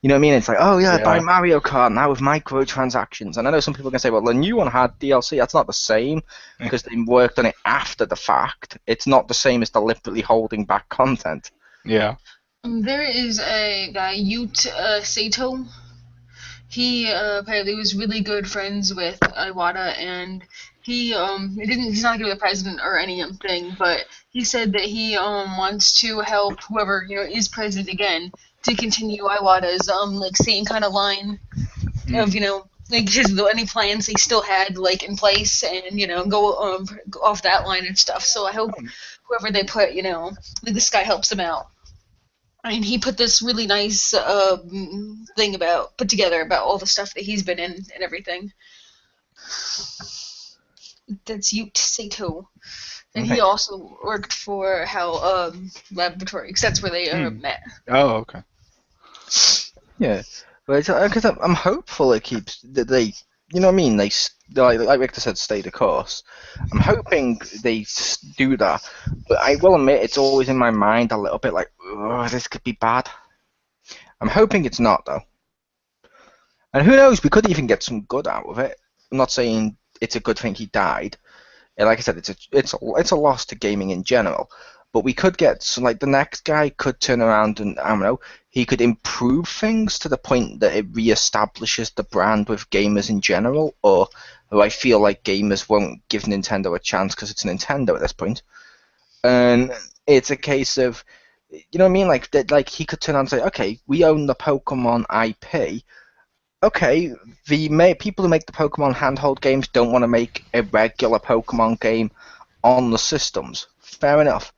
You know what I mean? It's like, oh yeah, buy Mario Kart now with microtransactions. And I know some people are going to say, well, the new one had DLC. That's not the same, because they worked on it after the fact. It's not the same as deliberately holding back content. Yeah. There is a guy, Ute Sato. he apparently was really good friends with Iwata, and he's not gonna be the president or anything, but he said that he wants to help whoever is president again to continue Iwata's like same kind of line of like any plans he still had like in place, and go off that line and stuff. So I hope whoever they put, like this guy helps them out. And he put this really nice thing put together about all the stuff that he's been in and everything. That's Ute Sato. And he also worked for HAL Laboratory, because that's where they met. Oh, okay. Yeah, but because I'm hopeful it keeps that they, you know what I mean? They like Victor said, stay the course. I'm hoping they do that, but I will admit it's always in my mind a little bit like, oh, this could be bad. I'm hoping it's not though. And who knows? We could even get some good out of it. I'm not saying it's a good thing he died. And like I said, it's a loss to gaming in general. But we could get some, like the next guy could turn around and I don't know, he could improve things to the point that it reestablishes the brand with gamers in general. Or I feel like gamers won't give Nintendo a chance because it's Nintendo at this point. And it's a case of, you know what I mean? Like that, like he could turn around and say, okay, we own the Pokemon IP. Okay, the people who make the Pokemon handheld games don't want to make a regular Pokemon game on the systems. Fair enough.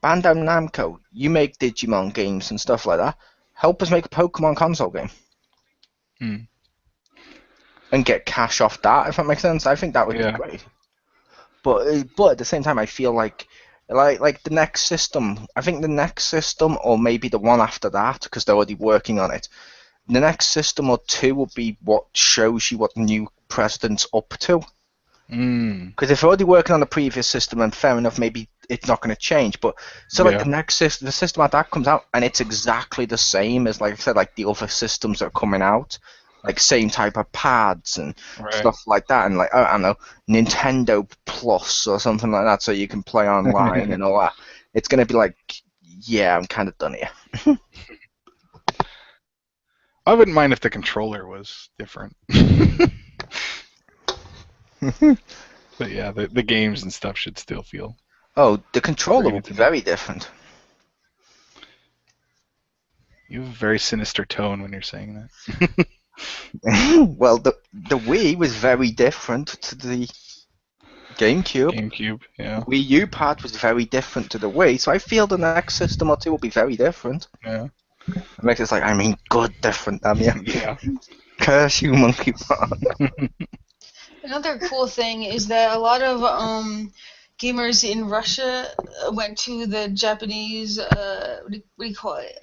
Bandai Namco, you make Digimon games and stuff like that. Help us make a Pokemon console game. And get cash off that, if that makes sense. I think that would be great. But at the same time, I feel like the next system, I think the next system, or maybe the one after that, because they're already working on it, the next system or two will be what shows you what the new president's up to. Because if they're already working on the previous system, then fair enough, maybe it's not going to change. But like the next system, the system like that comes out, and it's exactly the same as, like I said, like the other systems that are coming out, like same type of pads and stuff like that, and like I don't know, Nintendo Plus or something like that, so you can play online and all that. It's going to be like, yeah, I'm kind of done here. I wouldn't mind if the controller was different. But yeah, the games and stuff should still feel... Oh, the controller will be very different. You have a very sinister tone when you're saying that. Well, the Wii was very different to the GameCube. GameCube, yeah. Wii U pad was very different to the Wii, so I feel the next system or two will be very different. Yeah. It makes it like, I mean, good different, damn you. Yeah. Curse you, monkey ball. Another cool thing is that a lot of gamers in Russia went to the Japanese, what do you call it?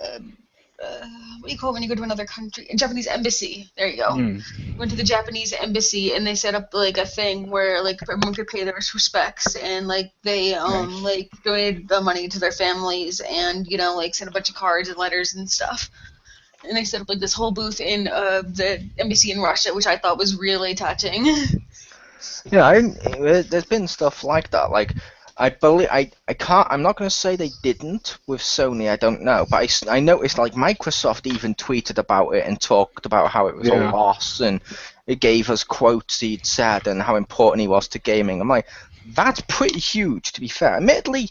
What do you call it when you go to another country? A Japanese embassy. There you go. Went to the Japanese embassy, and they set up like a thing where like everyone could pay their respects, and like they like donated the money to their families, and like sent a bunch of cards and letters and stuff. And they set up like this whole booth in the embassy in Russia, which I thought was really touching. Yeah, there's been stuff like that. Like, I believe I can't. I'm not going to say they didn't with Sony. I don't know, but I noticed like Microsoft even tweeted about it and talked about how it was a loss, and it gave us quotes he'd said and how important he was to gaming. I'm like, that's pretty huge, to be fair. Admittedly,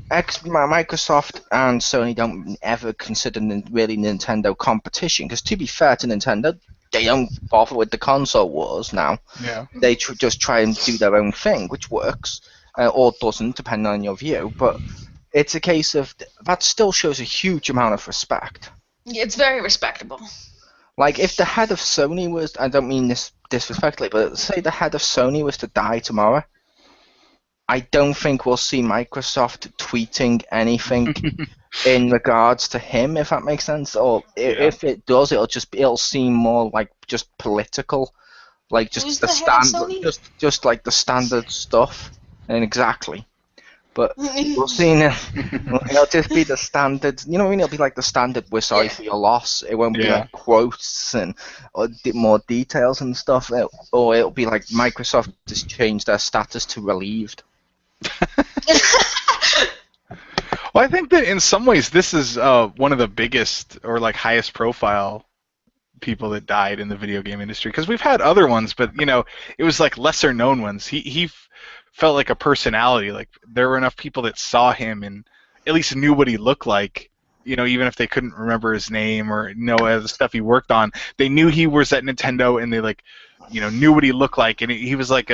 Microsoft and Sony don't ever consider really Nintendo competition, because to be fair to Nintendo, they don't bother with the console wars now. Yeah. They just try and do their own thing, which works, or doesn't, depending on your view. But it's a case of that still shows a huge amount of respect. Yeah, it's very respectable. Like, if the head of Sony was, I don't mean this disrespectfully, but say the head of Sony was to die tomorrow, I don't think we'll see Microsoft tweeting anything in regards to him, if that makes sense. Or if it does, it'll seem more like just political, like just Who's the standard, just like the standard stuff. And exactly, but we'll see. It'll just be the standard. You know what I mean? It'll be like the standard. We're sorry for your loss. It won't be like quotes and or more details and stuff. Or it'll be like Microsoft just changed their status to relieved. Well, I think that in some ways this is one of the biggest or like highest profile people that died in the video game industry, because we've had other ones, but it was like lesser known ones. He felt like a personality. Like there were enough people that saw him and at least knew what he looked like. Even if they couldn't remember his name or know the stuff he worked on, they knew he was at Nintendo, and they knew what he looked like, and he was like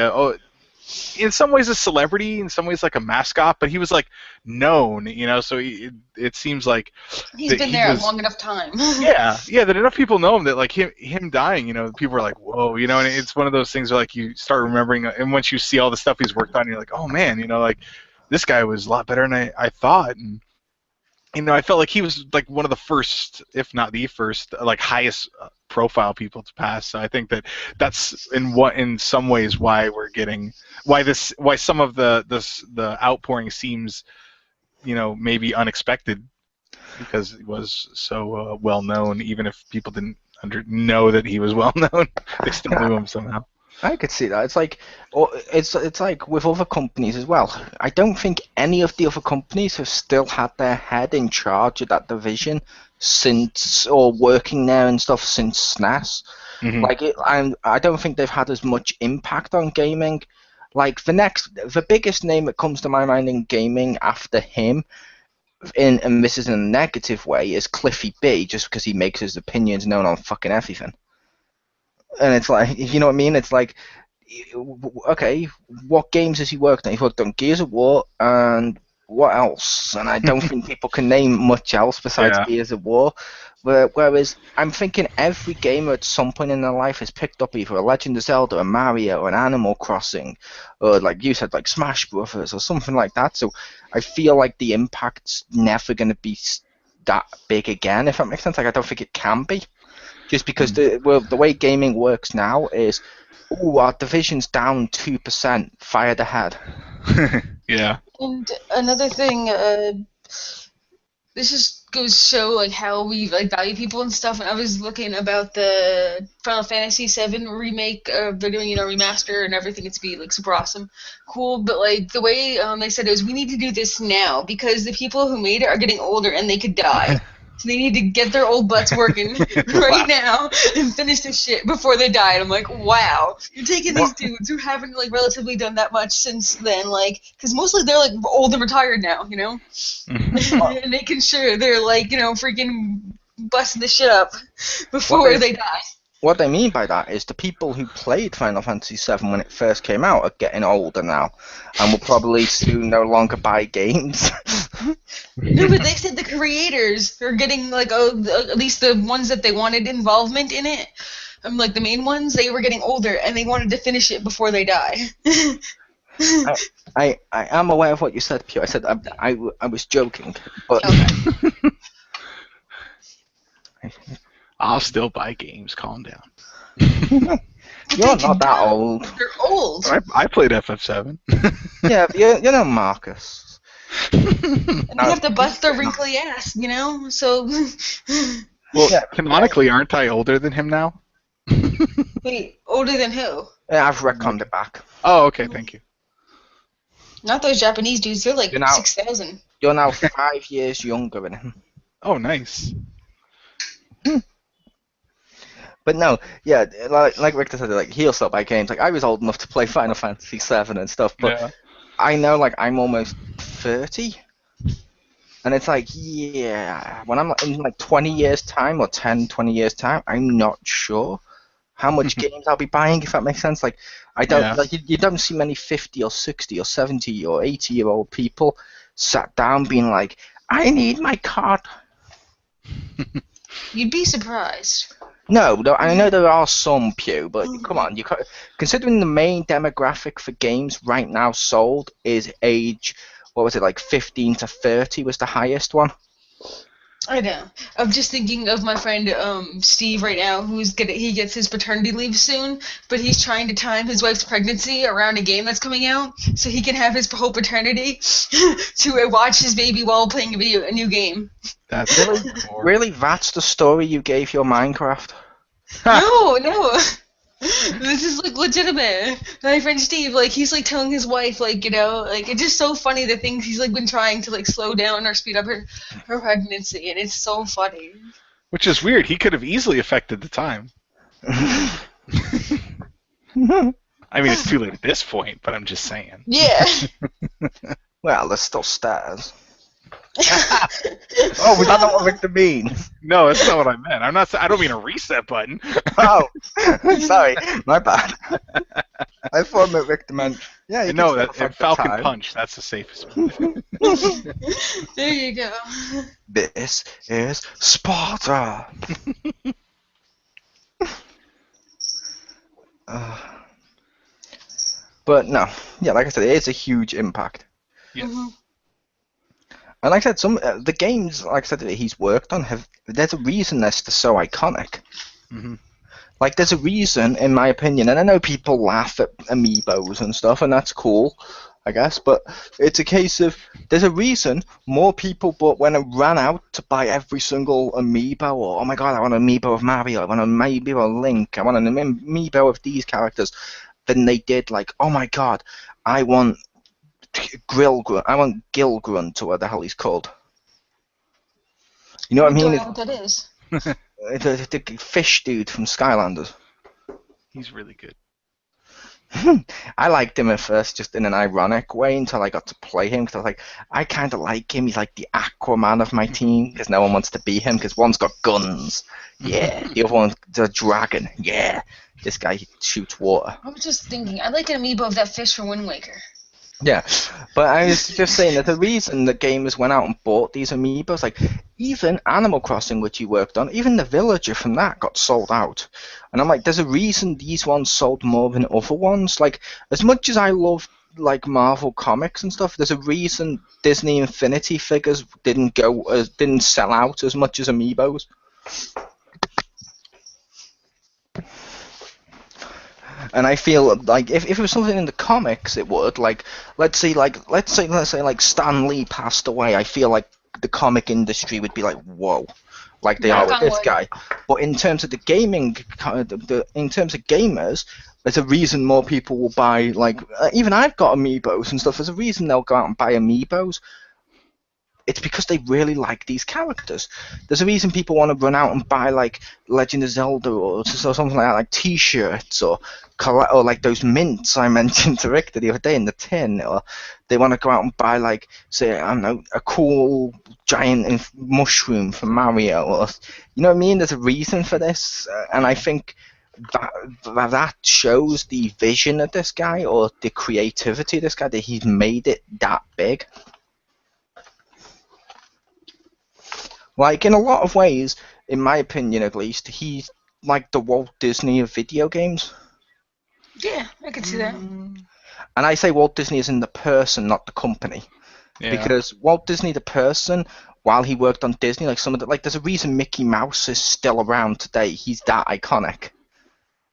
in some ways a celebrity, in some ways like a mascot, but he was like known, So it seems like he's been there a long enough time. yeah, that enough people know him that like him dying, people are like, whoa, and it's one of those things where like you start remembering, and once you see all the stuff he's worked on, you're like, oh man, like this guy was a lot better than I thought, and I felt like he was like one of the first, if not the first, like highest profile people to pass. So I think that's in some ways why some of the outpouring seems, maybe unexpected, because he was so well known. Even if people didn't know that he was well known, they still knew him somehow. I could see that. It's like with other companies as well. I don't think any of the other companies have still had their head in charge of that division or working there and stuff since SNES. Mm-hmm. I don't think they've had as much impact on gaming. Like the biggest name that comes to my mind in gaming after him, and this is in a negative way, is Cliffy B, just because he makes his opinions known on fucking everything. And it's like, you know what I mean? It's like, okay, what games has he worked on? He's worked on Gears of War and what else? And I don't think people can name much else besides Gears of War. Whereas I'm thinking every gamer at some point in their life has picked up either a Legend of Zelda, a Mario, or an Animal Crossing, or like you said, like Smash Brothers or something like that. So I feel like the impact's never going to be that big again, if that makes sense. Like I don't think it can be. Just because the way gaming works now is, our division's down 2%, fired ahead. Yeah. And another thing, this just goes to show like how we like value people and stuff. And I was looking about the Final Fantasy VII remake. They're doing remaster and everything. It's be like super awesome, cool. But like the way they said it was, we need to do this now because the people who made it are getting older and they could die. So they need to get their old butts working right now and finish this shit before they die. And I'm like, wow, you're taking these dudes who haven't like relatively done that much since then, like, because mostly they're like old and retired now, and making sure they're like, freaking busting the shit up before they die. What they mean by that is the people who played Final Fantasy VII when it first came out are getting older now, and will probably soon no longer buy games. No, but they said the creators are getting like at least the ones that they wanted involvement in it. Like the main ones, they were getting older and they wanted to finish it before they die. I am aware of what you said, Pew. I said I was joking, but. Okay. I'll still buy games. Calm down. You're not that old. You're old. I played FF7. Yeah, but Marcus. And they have to bust their wrinkly ass, So. Well, canonically, aren't I older than him now? Wait, older than who? Yeah, I've retconned it back. Oh, okay, thank you. Not those Japanese dudes. They're like 6,000. You're now 5 years younger than him. Oh, nice. But no, yeah, like Victor said, like he'll stop by games. Like I was old enough to play Final Fantasy VII and stuff, but I know like I'm almost 30, and it's like when I'm in like 20 years time or 10, 20 years time, I'm not sure how much games I'll be buying, if that makes sense. Like I don't like you don't see many 50 or 60 or 70 or 80-year-old people sat down being like, I need my card. You'd be surprised. No, I know there are some, Pew, but come on, considering the main demographic for games right now sold is age, what was it, like 15 to 30 was the highest one? I know. I'm just thinking of my friend Steve right now, he gets his paternity leave soon, but he's trying to time his wife's pregnancy around a game that's coming out, so he can have his whole paternity to watch his baby while playing a new game. That's really. That's the story you gave your Minecraft? No. This is like legitimate. My friend Steve, like he's like telling his wife, like like it's just so funny the things he's like been trying to like slow down or speed up her pregnancy, and it's so funny. Which is weird. He could have easily affected the time. I mean, it's too late at this point, but I'm just saying. Yeah. Well, there's still stairs. Oh, was that not what Victor means? No, that's not what I meant. I don't mean a reset button. Oh, sorry, my bad. I thought Victor meant. Yeah, you No, can that still affect the Falcon time. Punch. That's the safest one. There you go. This is Sparta. But no, yeah, like I said, it is a huge impact. Yes. Mhm. And like I said, some the games, like I said, that he's worked on there's a reason they're so iconic. Mm-hmm. Like, there's a reason, in my opinion, and I know people laugh at amiibos and stuff, and that's cool, I guess, but it's a case of, there's a reason more people ran out to buy every single amiibo, or, oh my god, I want an amiibo of Mario, I want an amiibo of Link, I want an amiibo of these characters, than they did, like, oh my god, I want Gilgrunt, or what the hell he's called. You know what I mean? don't know what that is. The fish dude from Skylanders. He's really good. I liked him at first, just in an ironic way, until I got to play him, because I was like, I kind of like him. He's like the Aquaman of my team, because no one wants to be him, because one's got guns. Yeah. The other one's a dragon. Yeah. This guy shoots water. I was just thinking, I like an amiibo of that fish from Wind Waker. Yeah, but I was just saying that the reason that gamers went out and bought these amiibos, like even Animal Crossing, which you worked on, even the villager from that got sold out. And I'm like, there's a reason these ones sold more than other ones. Like, as much as I love like Marvel comics and stuff, there's a reason Disney Infinity figures didn't sell out as much as amiibos. And I feel like if it was something in the comics, it would. Like, let's say Stan Lee passed away. I feel like the comic industry would be like, whoa, like they are with this guy. But in terms of the gaming, in terms of gamers, there's a reason more people will buy. Like, even I've got amiibos and stuff. There's a reason they'll go out and buy amiibos. It's because they really like these characters. There's a reason people want to run out and buy like Legend of Zelda or something like that, like T-shirts or like those mints I mentioned to Richter the other day in the tin. Or they want to go out and buy like, say, I don't know, a cool giant mushroom from Mario. Or, you know what I mean? There's a reason for this, and I think that shows the vision of this guy or the creativity of this guy, that he's made it that big. Like, in a lot of ways, in my opinion at least, he's like the Walt Disney of video games. Yeah, I can see that. And I say Walt Disney is in the person, not the company. Yeah. Because Walt Disney, the person, while he worked on Disney, like there's a reason Mickey Mouse is still around today. He's that iconic.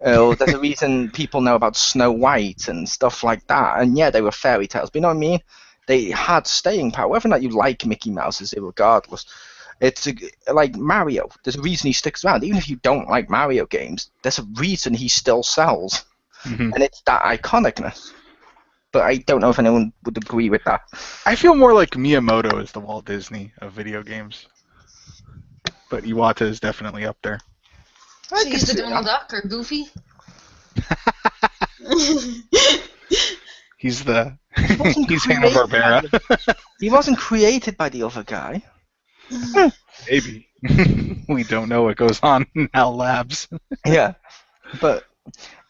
There's a reason people know about Snow White and stuff like that. And yeah, they were fairy tales, but you know what I mean? They had staying power. Whether or not you like Mickey Mouse is irregardless. It's like Mario. There's a reason he sticks around. Even if you don't like Mario games, there's a reason he still sells. And it's that iconicness. But I don't know if anyone would agree with that. I feel more like Miyamoto is the Walt Disney of video games. But Iwata is definitely up there. So he's the Donald Duck or Goofy? He's Hanna-Barbera. He wasn't created by the other guy. Maybe. We don't know what goes on in HAL Labs. Yeah. But,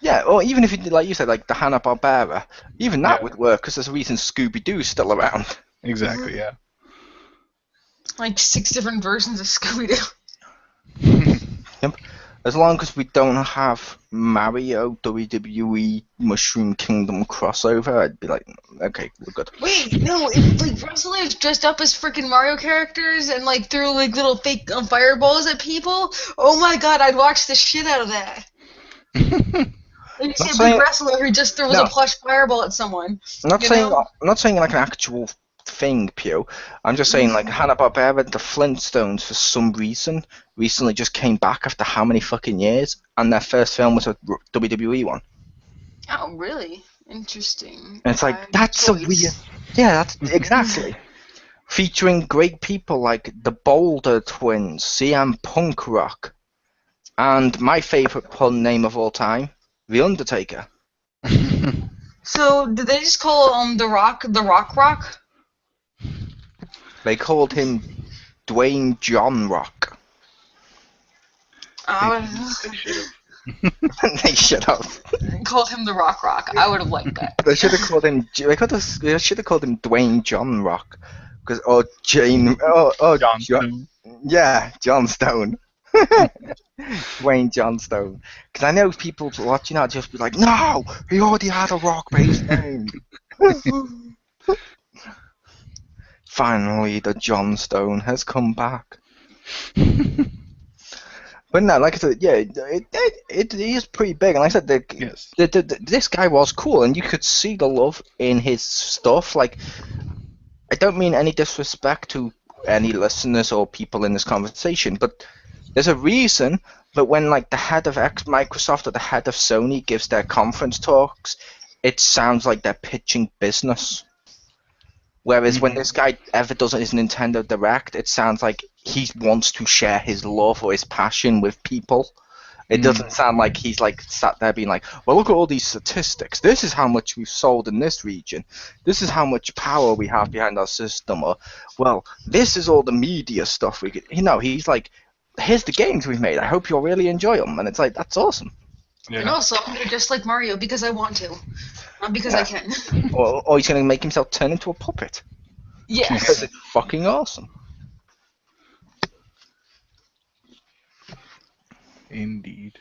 yeah, or even if you did, like you said, like the Hanna-Barbera, even that would work, because there's a reason Scooby-Doo's still around. Exactly, yeah. Like 6 different versions of Scooby-Doo. Yep. As long as we don't have Mario WWE Mushroom Kingdom crossover, I'd be like, okay, we're good. Wait, no, if like wrestlers dressed up as freaking Mario characters and like threw like little fake fireballs at people, oh my god, I'd watch the shit out of that. Like, see a big wrestler who just throws a plush fireball at someone. I'm not saying like an actual thing, Pew. I'm just saying, like, Hanna-Barbera, the Flintstones, for some reason, recently just came back after how many fucking years, and their first film was a WWE one. Oh, really? Interesting. And it's like, that's a weird... Yeah, that's exactly. featuring great people like the Boulder Twins, CM Punk Rock, and my favourite pun name of all time, The Undertaker. So did they just call the Rock Rock? They called him Dwayne John Rock. They should have. They should have. Called him the Rock. I would have liked that. They should have called him. They should have called him Dwayne John Rock, or Jane. John Jo- Stone. Yeah, John Stone. Dwayne John Stone. Because I know people watching that just be like, no, he already had a rock-based name. Finally, the John Stone has come back. But no, like I said, yeah, it is pretty big. And like I said, Yes. this guy was cool, and you could see the love in his stuff. Like, I don't mean any disrespect to any listeners or people in this conversation, but there's a reason that when like the head of Microsoft or the head of Sony gives their conference talks, it sounds like they're pitching business. Whereas when this guy ever does his Nintendo Direct, it sounds like he wants to share his love or his passion with people. It doesn't sound like he's like sat there being like, well, look at all these statistics. This is how much we've sold in this region. This is how much power we have behind our system. Or, well, this is all the media stuff we could. He's like, here's the games we've made. I hope you'll really enjoy them. And it's like, that's awesome. Yeah. And also, I'm gonna just like Mario because I want to, not because I can. Or he's going to make himself turn into a puppet. Yes. Because it's fucking awesome. Indeed.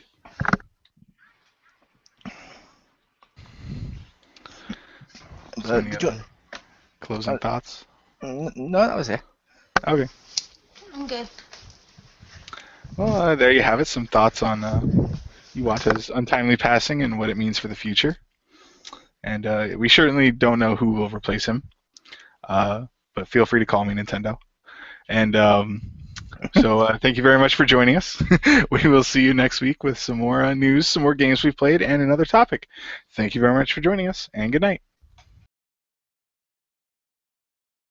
So any other closing thoughts? No, that was it. Okay. I'm good. Well, there you have it. Some thoughts on Iwata's untimely passing and what it means for the future. And we certainly don't know who will replace him. But feel free to call me Nintendo. And so thank you very much for joining us. We will see you next week with some more news, some more games we've played, and another topic. Thank you very much for joining us, and good night.